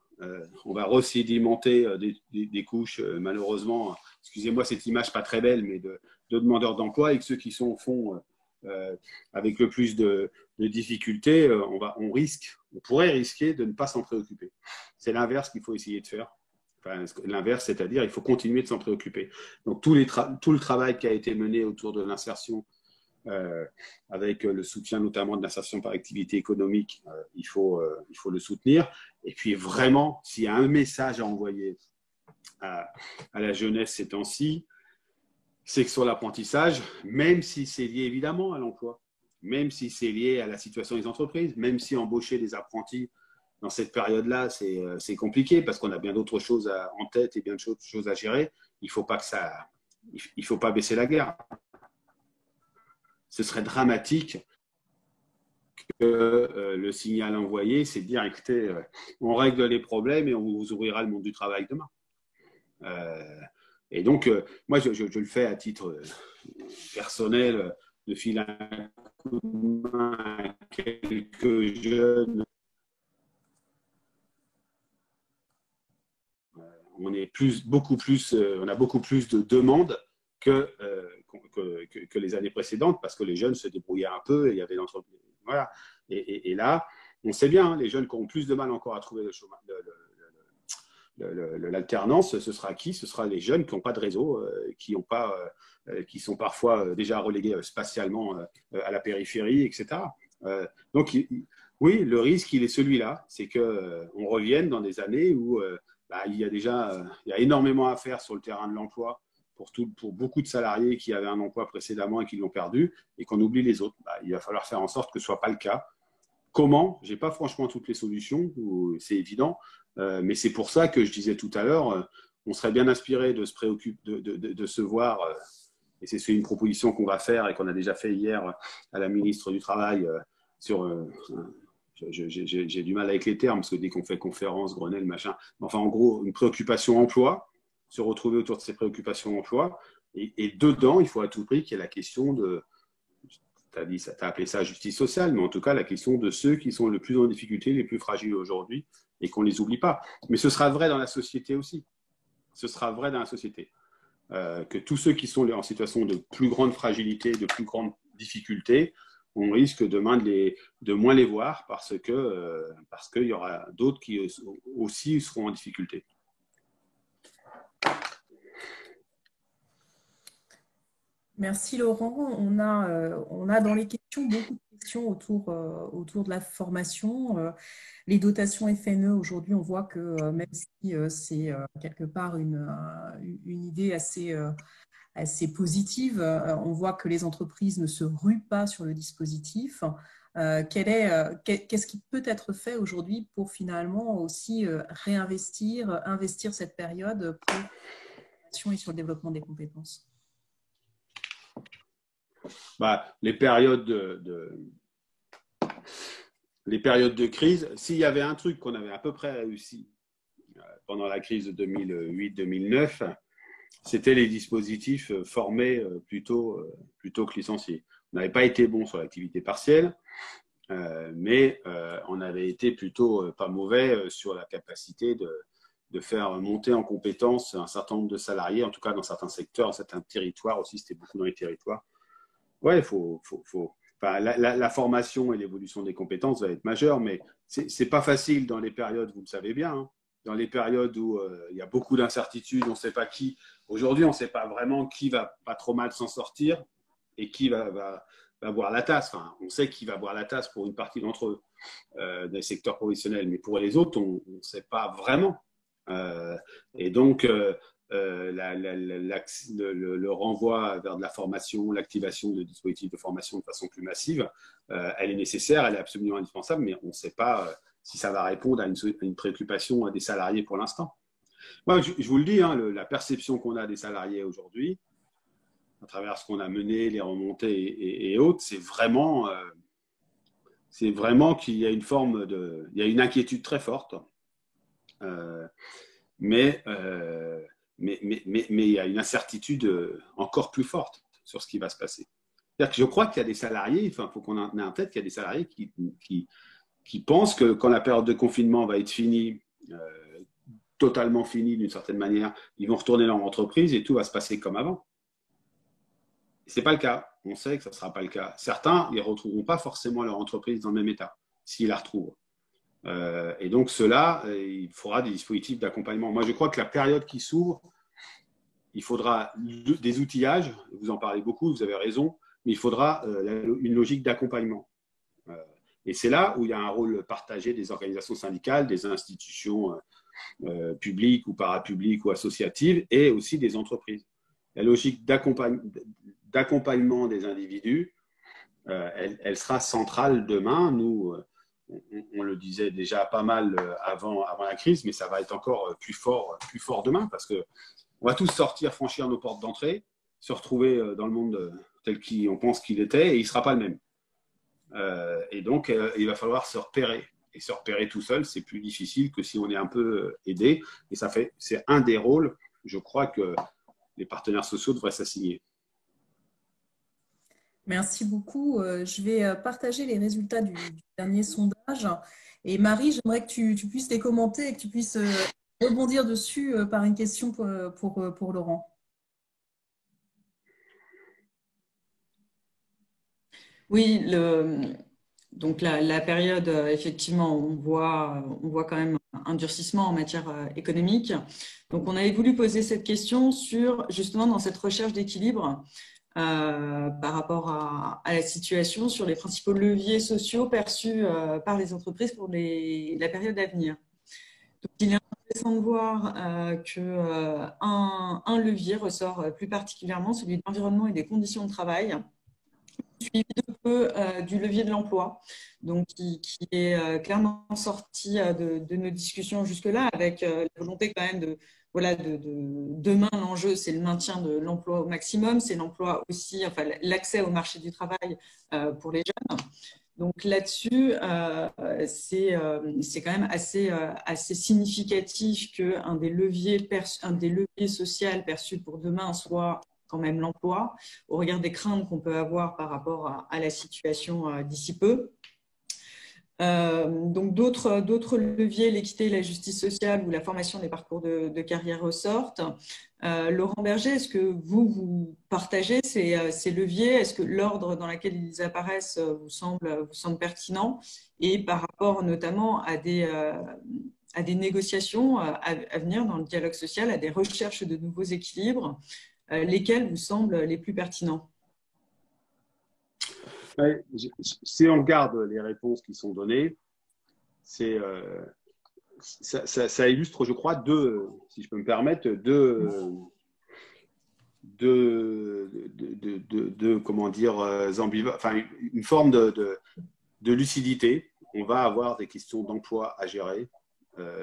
on va resédimenter des couches, malheureusement, excusez-moi cette image pas très belle, mais de demandeurs d'emploi, et que ceux qui sont au fond avec le plus de difficultés, on pourrait risquer de ne pas s'en préoccuper. C'est l'inverse qu'il faut essayer de faire. Enfin, l'inverse, c'est-à-dire il faut continuer de s'en préoccuper. Donc tout le travail qui a été mené autour de l'insertion, avec le soutien notamment de l'insertion par activité économique, il faut le soutenir. Et puis vraiment, s'il y a un message à envoyer à la jeunesse ces temps-ci, c'est que sur l'apprentissage, même si c'est lié évidemment à l'emploi, même si c'est lié à la situation des entreprises, même si embaucher des apprentis dans cette période-là, c'est compliqué parce qu'on a bien d'autres choses en tête et bien d'autres choses à gérer, il faut pas baisser la garde. Ce serait dramatique que le signal envoyé, c'est de dire, écoutez, on règle les problèmes et on vous ouvrira le monde du travail demain. Et donc, moi, je le fais à titre personnel, de filer un coup de main à quelques jeunes. On a beaucoup plus de demandes que les années précédentes, parce que les jeunes se débrouillaient un peu et il y avait l'entreprise. Voilà. Et là, on sait bien, les jeunes qui ont plus de mal encore à trouver l'alternance, ce sera qui? Ce sera les jeunes qui n'ont pas de réseau, qui sont parfois déjà relégués spatialement à la périphérie, etc. Donc, oui, le risque, il est celui-là, c'est qu'on revienne dans des années où il y a énormément à faire sur le terrain de l'emploi pour beaucoup de salariés qui avaient un emploi précédemment et qui l'ont perdu, et qu'on oublie les autres. Il va falloir faire en sorte que ce ne soit pas le cas. Comment? Je n'ai pas franchement toutes les solutions, c'est évident, mais c'est pour ça que je disais tout à l'heure, on serait bien inspiré de se préoccuper, de se voir, et c'est une proposition qu'on va faire et qu'on a déjà fait hier à la ministre du Travail j'ai du mal avec les termes, parce que dès qu'on fait conférence, Grenelle, machin, enfin en gros, une préoccupation emploi, se retrouver autour de ces préoccupations emploi, et dedans, il faut à tout prix qu'il y ait la question t'as appelé ça justice sociale, mais en tout cas la question de ceux qui sont le plus en difficulté, les plus fragiles aujourd'hui, et qu'on ne les oublie pas. Mais ce sera vrai dans la société aussi. Ce sera vrai dans la société. Que tous ceux qui sont en situation de plus grande fragilité, de plus grande difficulté, on risque demain de moins les voir parce qu'il y aura d'autres qui aussi seront en difficulté. Merci Laurent. On a dans les questions beaucoup de questions autour de la formation. Les dotations FNE, aujourd'hui, on voit que même si c'est quelque part une idée assez positive, on voit que les entreprises ne se ruent pas sur le dispositif. Qu'est-ce qui peut être fait aujourd'hui pour finalement aussi investir cette période pour la formation et sur le développement des compétences? Les périodes de crise, s'il y avait un truc qu'on avait à peu près réussi pendant la crise de 2008-2009, c'était les dispositifs formés plutôt que licenciés. On n'avait pas été bon sur l'activité partielle, mais on avait été plutôt pas mauvais sur la capacité de faire monter en compétences un certain nombre de salariés, en tout cas dans certains secteurs, dans certains territoires aussi, c'était beaucoup dans les territoires. Ouais, la formation et l'évolution des compétences va être majeure, mais c'est pas facile dans les périodes, vous le savez bien, hein, dans les périodes où il y a beaucoup d'incertitudes, on ne sait pas qui. Aujourd'hui, on ne sait pas vraiment qui va pas trop mal s'en sortir et qui va boire la tasse. Enfin, on sait qui va boire la tasse pour une partie d'entre eux, des secteurs professionnels, mais pour les autres, on ne sait pas vraiment. Et donc, le renvoi vers de la formation, l'activation de dispositifs de formation de façon plus massive, elle est nécessaire, elle est absolument indispensable, mais on ne sait pas si ça va répondre à une préoccupation des salariés pour l'instant. Moi, je vous le dis, hein, la perception qu'on a des salariés aujourd'hui, à travers ce qu'on a mené, les remontées et autres, c'est vraiment qu'il y a il y a une inquiétude très forte, mais il y a une incertitude encore plus forte sur ce qui va se passer. C'est-à-dire que je crois qu'il y a des salariés, il faut qu'on ait en tête qu'il y a des salariés qui pensent que quand la période de confinement va être finie, totalement finie d'une certaine manière, ils vont retourner dans leur entreprise et tout va se passer comme avant. Ce n'est pas le cas. On sait que ce ne sera pas le cas. Certains, ils ne retrouveront pas forcément leur entreprise dans le même état, s'ils la retrouvent. Et donc, cela, il faudra des dispositifs d'accompagnement. Moi, je crois que la période qui s'ouvre, il faudra des outillages. Vous en parlez beaucoup, vous avez raison, mais il faudra une logique d'accompagnement. Et c'est là où il y a un rôle partagé des organisations syndicales, des institutions publiques ou parapubliques ou associatives, et aussi des entreprises. La logique d'accompagnement des individus, elle sera centrale demain. Nous, on le disait déjà pas mal avant la crise, mais ça va être encore plus fort demain, parce qu'on va tous sortir, franchir nos portes d'entrée, se retrouver dans le monde tel qu'on pense qu'il était, et il ne sera pas le même. Et donc, il va falloir se repérer. Et se repérer tout seul, c'est plus difficile que si on est un peu aidé. Et c'est un des rôles, je crois, que les partenaires sociaux devraient s'assigner. Merci beaucoup. Je vais partager les résultats du dernier sondage. Et Marie, j'aimerais que tu puisses les commenter et que tu puisses rebondir dessus par une question pour Laurent. Oui, donc la période, effectivement, on voit quand même un durcissement en matière économique. Donc, on avait voulu poser cette question justement, dans cette recherche d'équilibre par rapport à la situation, sur les principaux leviers sociaux perçus par les entreprises pour la période à venir. Donc, il est intéressant de voir qu'un levier ressort plus particulièrement, celui de l'environnement et des conditions de travail, suivi de peu du levier de l'emploi, donc qui est clairement sorti de nos discussions jusque-là, avec la volonté quand même demain, l'enjeu, c'est le maintien de l'emploi au maximum, c'est l'emploi aussi, enfin l'accès au marché du travail pour les jeunes. Donc là-dessus, c'est quand même assez significatif qu'un des leviers sociaux perçus pour demain soit quand même l'emploi, au regard des craintes qu'on peut avoir par rapport à la situation d'ici peu. Donc d'autres leviers, l'équité, la justice sociale ou la formation des parcours de carrière ressortent. Laurent Berger, est-ce que vous partagez ces leviers? Est-ce que l'ordre dans lequel ils apparaissent vous semble pertinent? Et par rapport notamment à des négociations à venir dans le dialogue social, à des recherches de nouveaux équilibres, lesquels vous semblent les plus pertinents? Ouais, si on regarde les réponses qui sont données, ça illustre, je crois, si je peux me permettre, comment dire, enfin, une forme de lucidité. On va avoir des questions d'emploi à gérer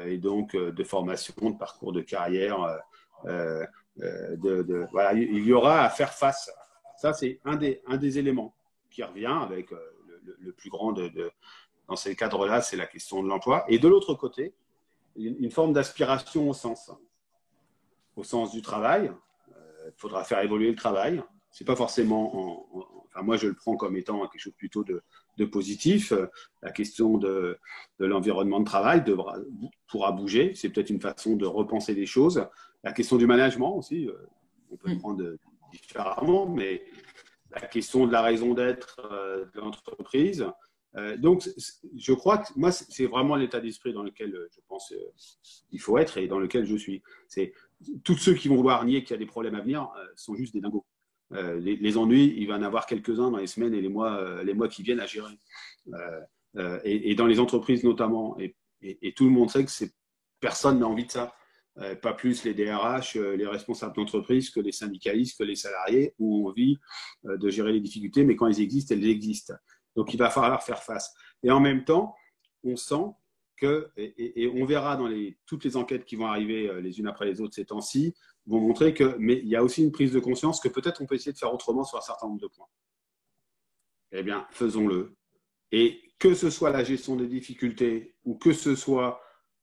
et donc de formation, de parcours de carrière. Voilà, il y aura à faire face. Ça, c'est un des éléments qui revient avec le plus grand dans ces cadres-là, c'est la question de l'emploi. Et de l'autre côté, une forme d'aspiration au sens du travail. Il faudra faire évoluer le travail. C'est pas forcément, enfin moi je le prends comme étant quelque chose plutôt de positif. La question de l'environnement de travail pourra bouger. C'est peut-être une façon de repenser les choses. La question du management aussi, on peut le prendre différemment, mais la question de la raison d'être de l'entreprise. Donc, je crois que moi, c'est vraiment l'état d'esprit dans lequel je pense qu'il faut être et dans lequel je suis. C'est tous ceux qui vont vouloir nier qu'il y a des problèmes à venir sont juste des dingos. Les ennuis, il va en avoir quelques-uns dans les semaines et les mois qui viennent à gérer. Et dans les entreprises notamment, et tout le monde sait que personne n'a envie de ça. Pas plus les DRH, les responsables d'entreprise que les syndicalistes, que les salariés ont envie de gérer les difficultés, mais quand elles existent, elles existent. Donc, il va falloir faire face. Et en même temps, on sent que, et on verra dans toutes les enquêtes qui vont arriver les unes après les autres ces temps-ci, vont montrer mais il y a aussi une prise de conscience que peut-être on peut essayer de faire autrement sur un certain nombre de points. Eh bien, faisons-le. Et que ce soit la gestion des difficultés ou que ce soit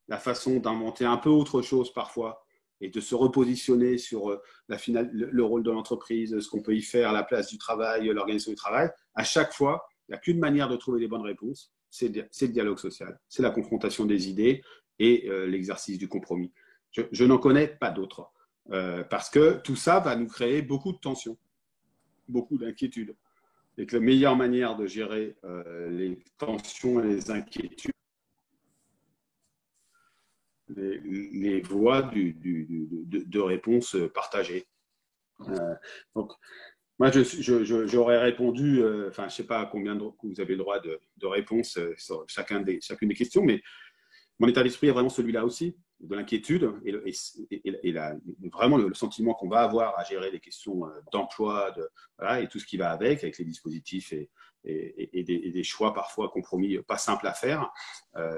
la façon d'inventer un peu autre chose parfois et de se repositionner sur le rôle de l'entreprise, ce qu'on peut y faire, la place du travail, l'organisation du travail, à chaque fois, il n'y a qu'une manière de trouver les bonnes réponses, c'est le dialogue social, c'est la confrontation des idées et l'exercice du compromis. Je n'en connais pas d'autres, parce que tout ça va nous créer beaucoup de tensions, beaucoup d'inquiétudes. Et que la meilleure manière de gérer les tensions et les inquiétudes, les voies de réponse partagées. Donc, moi, j'aurais répondu, enfin, je ne sais pas combien vous avez le droit de réponse sur chacune des questions, mais mon état d'esprit est vraiment celui-là aussi, de l'inquiétude et vraiment le sentiment qu'on va avoir à gérer les questions d'emploi voilà, et tout ce qui va avec les dispositifs et des choix parfois compromis pas simples à faire.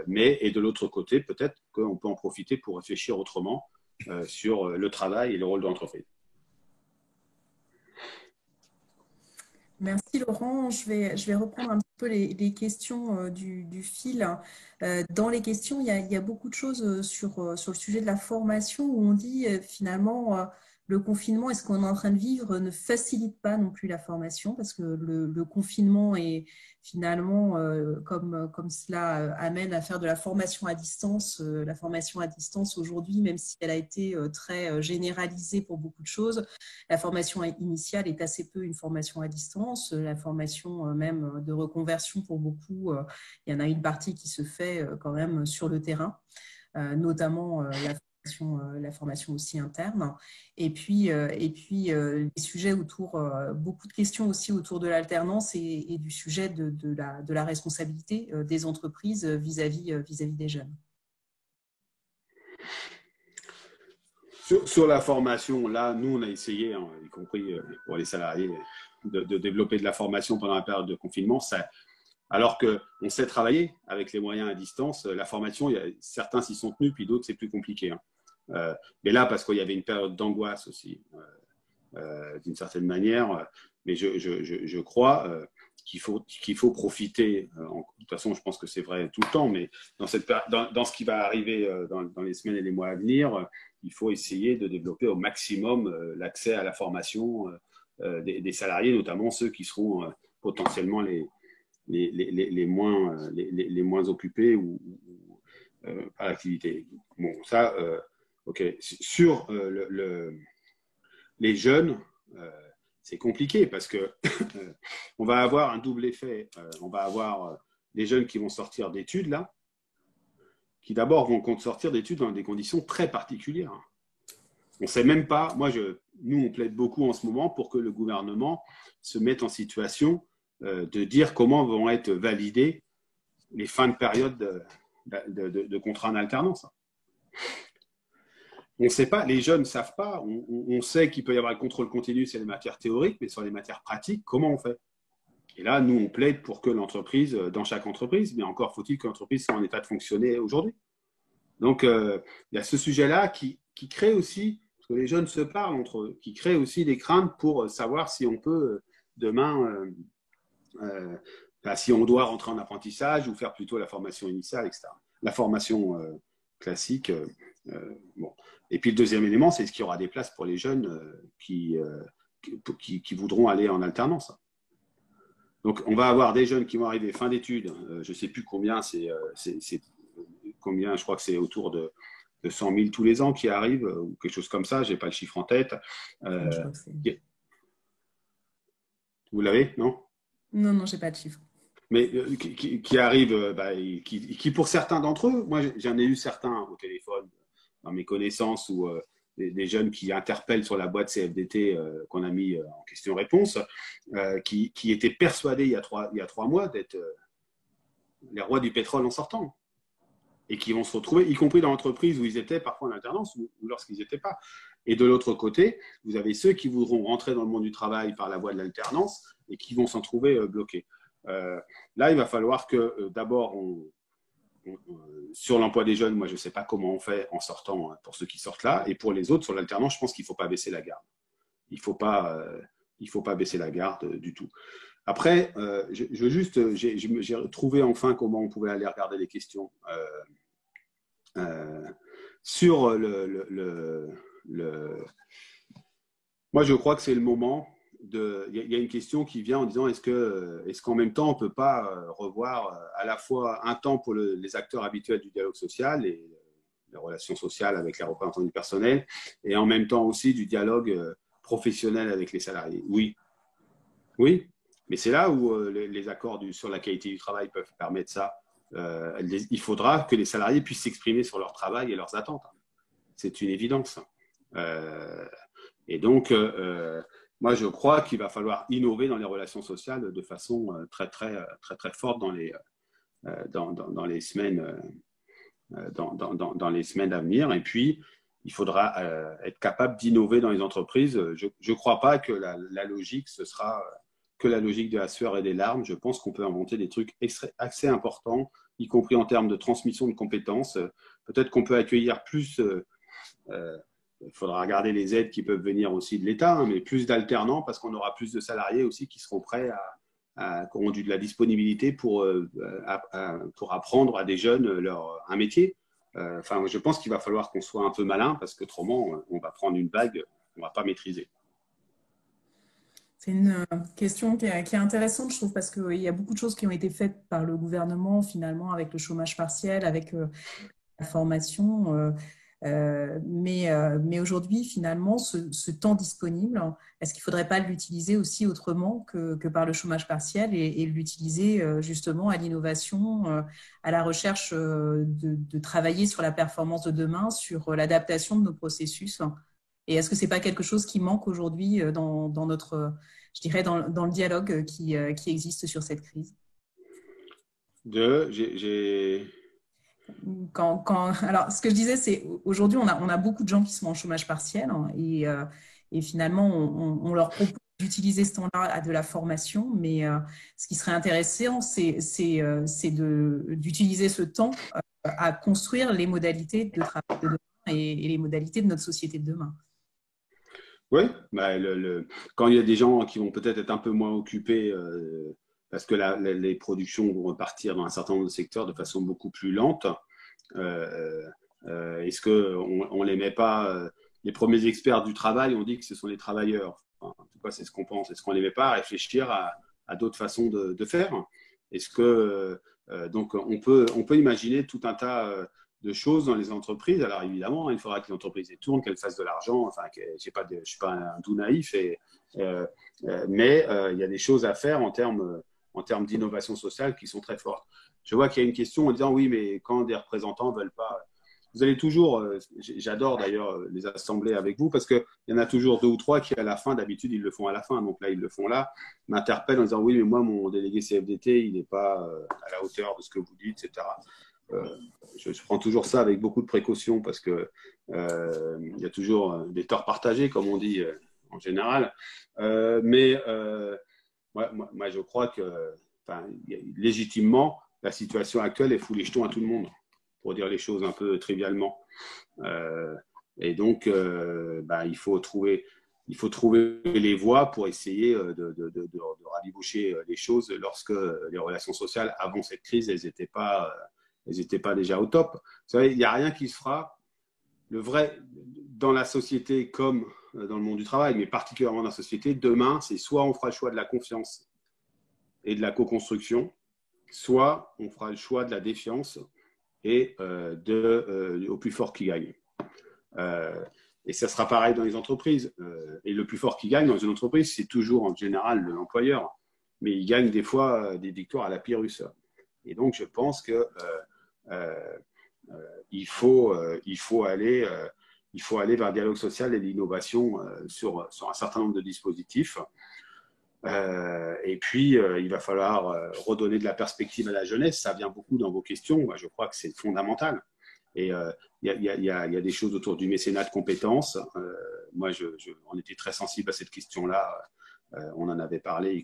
Et de l'autre côté, peut-être qu'on peut en profiter pour réfléchir autrement sur le travail et le rôle de l'entreprise. Merci Laurent. Je vais reprendre un petit peu les questions du fil. Dans les questions, il y a beaucoup de choses sur le sujet de la formation où on dit finalement le confinement et ce qu'on est en train de vivre ne facilite pas non plus la formation parce que le confinement est finalement, comme cela amène à faire de la formation à distance. La formation à distance aujourd'hui, même si elle a été très généralisée pour beaucoup de choses, la formation initiale est assez peu une formation à distance. La formation même de reconversion pour beaucoup, il y en a une partie qui se fait quand même sur le terrain, notamment la formation aussi interne. Et puis les sujets autour, beaucoup de questions aussi autour de l'alternance et du sujet de la responsabilité des entreprises vis-à-vis des jeunes. Sur la formation, là, nous, on a essayé, hein, y compris pour les salariés, de développer de la formation pendant la période de confinement. Alors qu'on sait travailler avec les moyens à distance, la formation, certains s'y sont tenus, puis d'autres, c'est plus compliqué. Hein. Mais là, parce qu'il y avait une période d'angoisse aussi, d'une certaine manière. Mais je crois qu'il faut profiter. De toute façon, je pense que c'est vrai tout le temps, mais dans ce qui va arriver dans les semaines et les mois à venir, il faut essayer de développer au maximum l'accès à la formation des salariés, notamment ceux qui seront potentiellement les moins occupés ou par l'activité. Bon, ça, ok. Sur les jeunes, c'est compliqué parce que on va avoir un double effet. On va avoir des jeunes qui vont sortir d'études, là, qui d'abord vont sortir d'études dans des conditions très particulières. On ne sait même pas, nous on plaide beaucoup en ce moment pour que le gouvernement se mette en situation de dire comment vont être validées les fins de période de contrat en alternance. On ne sait pas, les jeunes ne savent pas, on sait qu'il peut y avoir le contrôle continu sur les matières théoriques, mais sur les matières pratiques, comment on fait? Et là, nous, on plaide pour que l'entreprise, dans chaque entreprise, mais encore faut-il que l'entreprise soit en état de fonctionner aujourd'hui. Donc, il y a ce sujet-là qui crée aussi, parce que les jeunes se parlent entre eux, qui crée aussi des craintes pour savoir si on peut demain, si on doit rentrer en apprentissage ou faire plutôt la formation initiale, etc. La formation classique, bon. Et puis le deuxième élément, c'est ce qu'il y aura des places pour les jeunes qui voudront aller en alternance. Donc, on va avoir des jeunes qui vont arriver fin d'études. Je ne sais plus combien, combien, je crois que c'est autour de 100 000 tous les ans qui arrivent, ou quelque chose comme ça. Je n'ai pas le chiffre en tête. Vous l'avez, non? Non, je n'ai pas de chiffre. Mais qui arrivent, qui pour certains d'entre eux, moi j'en ai eu certains au téléphone, dans mes connaissances, ou des jeunes qui interpellent sur la boîte CFDT qu'on a mis en question-réponse, qui étaient persuadés il y a 3 mois d'être les rois du pétrole en sortant, et qui vont se retrouver, y compris dans l'entreprise où ils étaient parfois en alternance ou lorsqu'ils n'y étaient pas. Et de l'autre côté, vous avez ceux qui voudront rentrer dans le monde du travail par la voie de l'alternance et qui vont s'en trouver bloqués. Là, il va falloir que d'abord, sur l'emploi des jeunes, moi je ne sais pas comment on fait en sortant, pour ceux qui sortent là, et pour les autres, sur l'alternance, je pense qu'il ne faut pas baisser la garde. Il ne faut pas baisser la garde du tout. Après, j'ai trouvé enfin comment on pouvait aller regarder les questions. Sur moi, je crois que c'est le moment. Il y a une question qui vient en disant est-ce qu'en même temps on ne peut pas revoir à la fois un temps pour les acteurs habituels du dialogue social et les relations sociales avec les représentants du personnel, et en même temps aussi du dialogue professionnel avec les salariés. Oui, mais c'est là où les accords sur la qualité du travail peuvent permettre ça. Il faudra que les salariés puissent s'exprimer sur leur travail et leurs attentes. C'est une évidence. Et donc, moi, je crois qu'il va falloir innover dans les relations sociales de façon très forte dans les semaines à venir. Et puis, il faudra être capable d'innover dans les entreprises. Je ne crois pas que la logique, ce sera que la logique de la sueur et des larmes. Je pense qu'on peut inventer des trucs assez importants, y compris en termes de transmission de compétences. Peut-être qu'on peut accueillir plus... il faudra regarder les aides qui peuvent venir aussi de l'État, mais plus d'alternants, parce qu'on aura plus de salariés aussi qui seront prêts qui auront de la disponibilité pour apprendre à des jeunes un métier. Je pense qu'il va falloir qu'on soit un peu malin, parce qu'autrement, on va prendre une vague, on ne va pas maîtriser. C'est une question qui est intéressante, je trouve, parce qu'il y a beaucoup de choses qui ont été faites par le gouvernement, finalement, avec le chômage partiel, avec la formation. Mais aujourd'hui, finalement, ce temps disponible, est-ce qu'il ne faudrait pas l'utiliser aussi autrement que par le chômage partiel et l'utiliser justement à l'innovation, à la recherche de travailler sur la performance de demain, sur l'adaptation de nos processus? Et est-ce que ce n'est pas quelque chose qui manque aujourd'hui dans notre, je dirais, dans le dialogue qui existe sur cette crise? Alors, ce que je disais, c'est aujourd'hui, on a beaucoup de gens qui sont en chômage partiel, hein, et finalement, on leur propose d'utiliser ce temps-là à de la formation, mais ce qui serait intéressant, c'est d'utiliser ce temps à construire les modalités de travail de demain et les modalités de notre société de demain. Oui, quand il y a des gens qui vont peut-être être un peu moins occupés, parce que les productions vont repartir dans un certain nombre de secteurs de façon beaucoup plus lente, Est-ce qu'on ne les met pas les premiers experts du travail ont dit que ce sont les travailleurs. Enfin, en tout cas, c'est ce qu'on pense. Est-ce qu'on ne les met pas à réfléchir à d'autres façons de faire? Est-ce que donc on peut imaginer tout un tas de choses dans les entreprises. Alors évidemment, il faudra que les entreprises tournent, qu'elles fassent de l'argent. Enfin, je ne suis pas un doux naïf, mais il y a des choses à faire en termes d'innovation sociale qui sont très fortes. Je vois qu'il y a une question en disant oui, mais quand des représentants ne veulent pas. Vous allez toujours, j'adore d'ailleurs les assemblées avec vous parce qu'il y en a toujours 2 ou 3 qui à la fin, d'habitude ils le font à la fin, donc là ils le font là, m'interpellent en disant oui mais moi mon délégué CFDT il n'est pas à la hauteur de ce que vous dites, etc. Je prends toujours ça avec beaucoup de précaution parce que il y a toujours des torts partagés comme on dit en général, mais moi je crois que légitimement la situation actuelle elle fout les jetons à tout le monde, pour dire les choses un peu trivialement. Et donc, il faut trouver les voies pour essayer de rabiboucher les choses lorsque les relations sociales, avant cette crise, elles n'étaient pas déjà au top. Vous savez, il n'y a rien qui se fera. Le vrai, dans la société comme dans le monde du travail, mais particulièrement dans la société, demain, c'est soit on fera le choix de la confiance et de la co-construction, soit on fera le choix de la défiance et au plus fort qui gagne. Et ça sera pareil dans les entreprises. Et le plus fort qui gagne dans une entreprise, c'est toujours en général l'employeur. Mais il gagne des fois des victoires à la Pyrrhus. Et donc, je pense que il faut aller vers le dialogue social et l'innovation sur un certain nombre de dispositifs. Et puis, il va falloir redonner de la perspective à la jeunesse. Ça vient beaucoup dans vos questions. Moi, je crois que c'est fondamental. Et il y a des choses autour du mécénat de compétences. Moi, on était très sensible à cette question-là. On en avait parlé,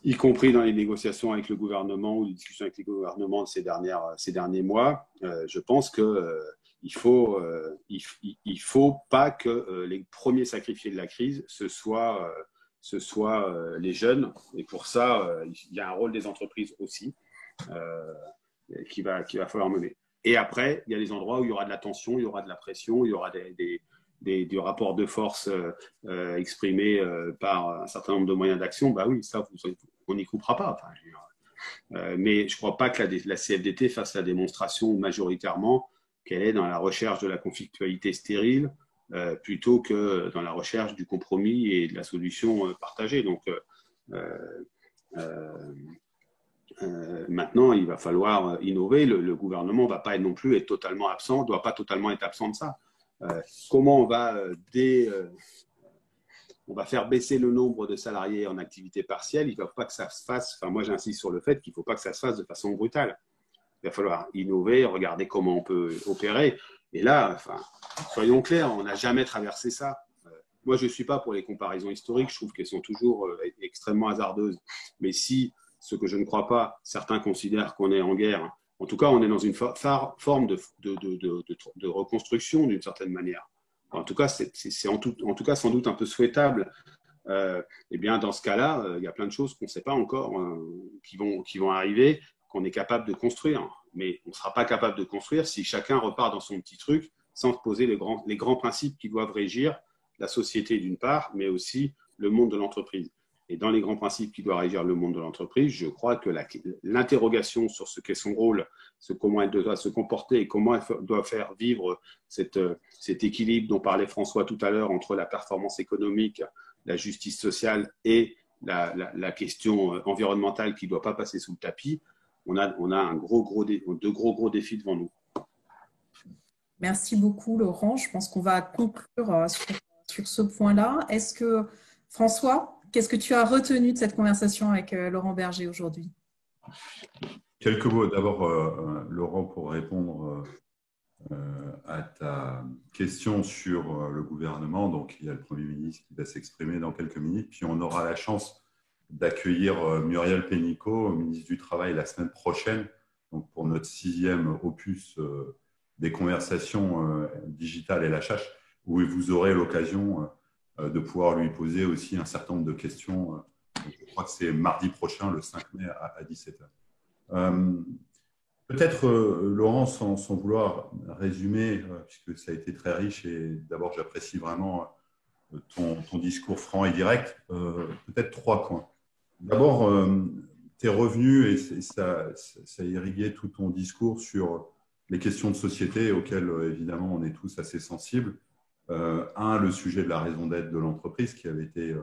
y compris dans les négociations avec le gouvernement ou les discussions avec le gouvernement de ces derniers mois. Je pense que il faut pas que les premiers sacrifiés de la crise ce soit les jeunes. Et pour ça, il y a un rôle des entreprises aussi qu'il va falloir mener. Et après, il y a des endroits où il y aura de la tension, il y aura de la pression, il y aura des rapports de force exprimés par un certain nombre de moyens d'action. Bah oui, ça, on n'y coupera pas. Enfin, mais je ne crois pas que la CFDT fasse la démonstration majoritairement qu'elle est dans la recherche de la conflictualité stérile, plutôt que dans la recherche du compromis et de la solution partagée. Donc, maintenant, il va falloir innover. Le gouvernement ne va pas non plus être totalement absent, ne doit pas totalement être absent de ça. Comment on va faire baisser le nombre de salariés en activité partielle? Il ne faut pas que ça se fasse, moi j'insiste sur le fait qu'il ne faut pas que ça se fasse de façon brutale. Il va falloir innover, regarder comment on peut opérer. Et là, soyons clairs, on n'a jamais traversé ça. Moi, je ne suis pas pour les comparaisons historiques, je trouve qu'elles sont toujours extrêmement hasardeuses. Mais si, ce que je ne crois pas, certains considèrent qu'on est en guerre, en tout cas, on est dans une forme de reconstruction d'une certaine manière. En tout cas, c'est en tout cas sans doute un peu souhaitable. Eh bien, dans ce cas-là, il y a plein de choses qu'on ne sait pas encore qui vont arriver, qu'on est capable de construire. Mais on ne sera pas capable de construire si chacun repart dans son petit truc sans poser les grands principes qui doivent régir la société d'une part, mais aussi le monde de l'entreprise. Et dans les grands principes qui doivent régir le monde de l'entreprise, je crois que l'interrogation sur ce qu'est son rôle, comment elle doit se comporter et comment elle doit faire vivre cet équilibre dont parlait François tout à l'heure entre la performance économique, la justice sociale et la question environnementale qui ne doit pas passer sous le tapis, on a deux gros défis devant nous. Merci beaucoup, Laurent. Je pense qu'on va conclure sur ce point-là. Est-ce que, François, qu'est-ce que tu as retenu de cette conversation avec Laurent Berger aujourd'hui? Quelques mots. D'abord, Laurent, pour répondre à ta question sur le gouvernement. Donc, il y a le Premier ministre qui va s'exprimer dans quelques minutes. Puis, on aura la chance d'accueillir Muriel Pénicaud, ministre du Travail, la semaine prochaine, donc pour notre 6e opus des conversations digitales et LHH, où vous aurez l'occasion de pouvoir lui poser aussi un certain nombre de questions. Je crois que c'est mardi prochain, le 5 mai à 17h. Peut-être, Laurent, sans vouloir résumer, puisque ça a été très riche, et d'abord, j'apprécie vraiment ton discours franc et direct, peut-être 3 points. D'abord, tu es revenu, et ça a irrigué tout ton discours sur les questions de société auxquelles, évidemment, on est tous assez sensibles. Le sujet de la raison d'être de l'entreprise, qui avait été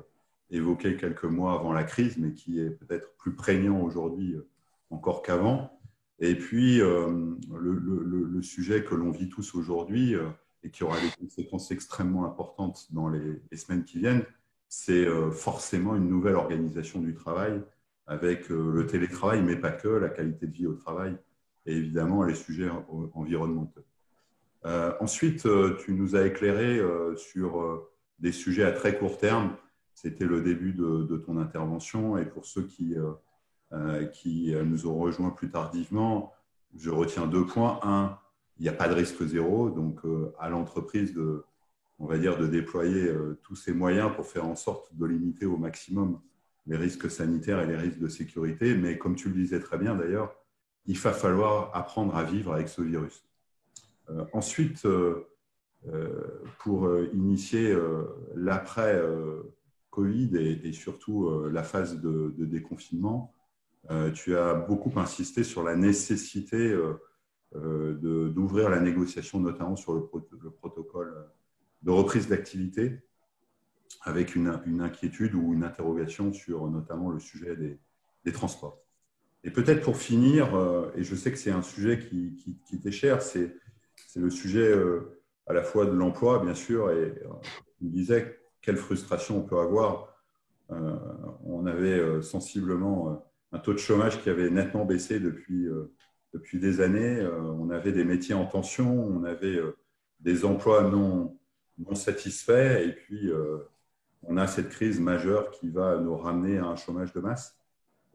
évoqué quelques mois avant la crise, mais qui est peut-être plus prégnant aujourd'hui encore qu'avant. Et puis, le sujet que l'on vit tous aujourd'hui et qui aura des conséquences extrêmement importantes dans les semaines qui viennent, c'est forcément une nouvelle organisation du travail avec le télétravail, mais pas que, la qualité de vie au travail et évidemment les sujets environnementaux. Ensuite, tu nous as éclairé sur des sujets à très court terme. C'était le début de ton intervention, et pour ceux qui nous ont rejoints plus tardivement, je retiens 2 points. Un, il n'y a pas de risque zéro, donc à l'entreprise de déployer tous ses moyens pour faire en sorte de limiter au maximum les risques sanitaires et les risques de sécurité. Mais comme tu le disais très bien d'ailleurs, il va falloir apprendre à vivre avec ce virus. Ensuite, pour initier l'après-Covid et surtout la phase de déconfinement, tu as beaucoup insisté sur la nécessité d'ouvrir la négociation, notamment sur le protocole de reprise d'activité, avec une inquiétude ou une interrogation sur notamment le sujet des transports. Et peut-être pour finir, et je sais que c'est un sujet qui t'est cher, c'est le sujet à la fois de l'emploi, bien sûr, et tu me disais quelle frustration on peut avoir. On avait sensiblement un taux de chômage qui avait nettement baissé depuis des années. On avait des métiers en tension, on avait des emplois non satisfaits, et puis on a cette crise majeure qui va nous ramener à un chômage de masse.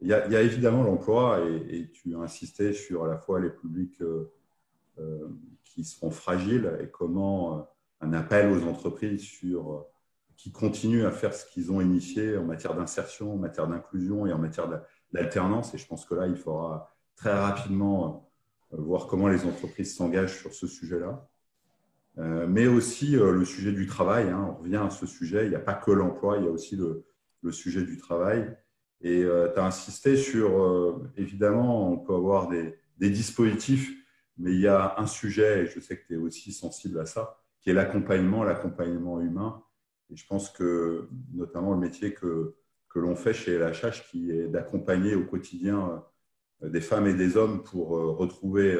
Il y a évidemment l'emploi, et tu as insisté sur à la fois les publics qui seront fragiles, et comment un appel aux entreprises qui continuent à faire ce qu'ils ont initié en matière d'insertion, en matière d'inclusion et en matière d'alternance. Et je pense que là, il faudra très rapidement voir comment les entreprises s'engagent sur ce sujet-là. Mais aussi le sujet du travail. On revient à ce sujet. Il n'y a pas que l'emploi, il y a aussi le sujet du travail. Et tu as insisté sur, évidemment, on peut avoir des dispositifs, mais il y a un sujet, et je sais que tu es aussi sensible à ça, qui est l'accompagnement humain. Et je pense que, notamment, le métier que l'on fait chez LHH, qui est d'accompagner au quotidien des femmes et des hommes pour retrouver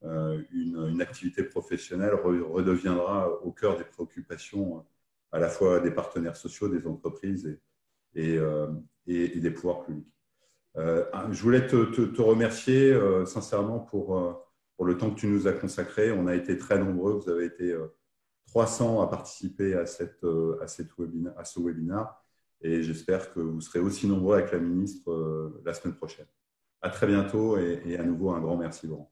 une activité professionnelle, redeviendra au cœur des préoccupations à la fois des partenaires sociaux, des entreprises et des pouvoirs publics. Je voulais te remercier sincèrement pour le temps que tu nous as consacré. On a été très nombreux, vous avez été 300 à participer à ce webinaire, et j'espère que vous serez aussi nombreux avec la ministre la semaine prochaine. À très bientôt, et à nouveau un grand merci, Laurent.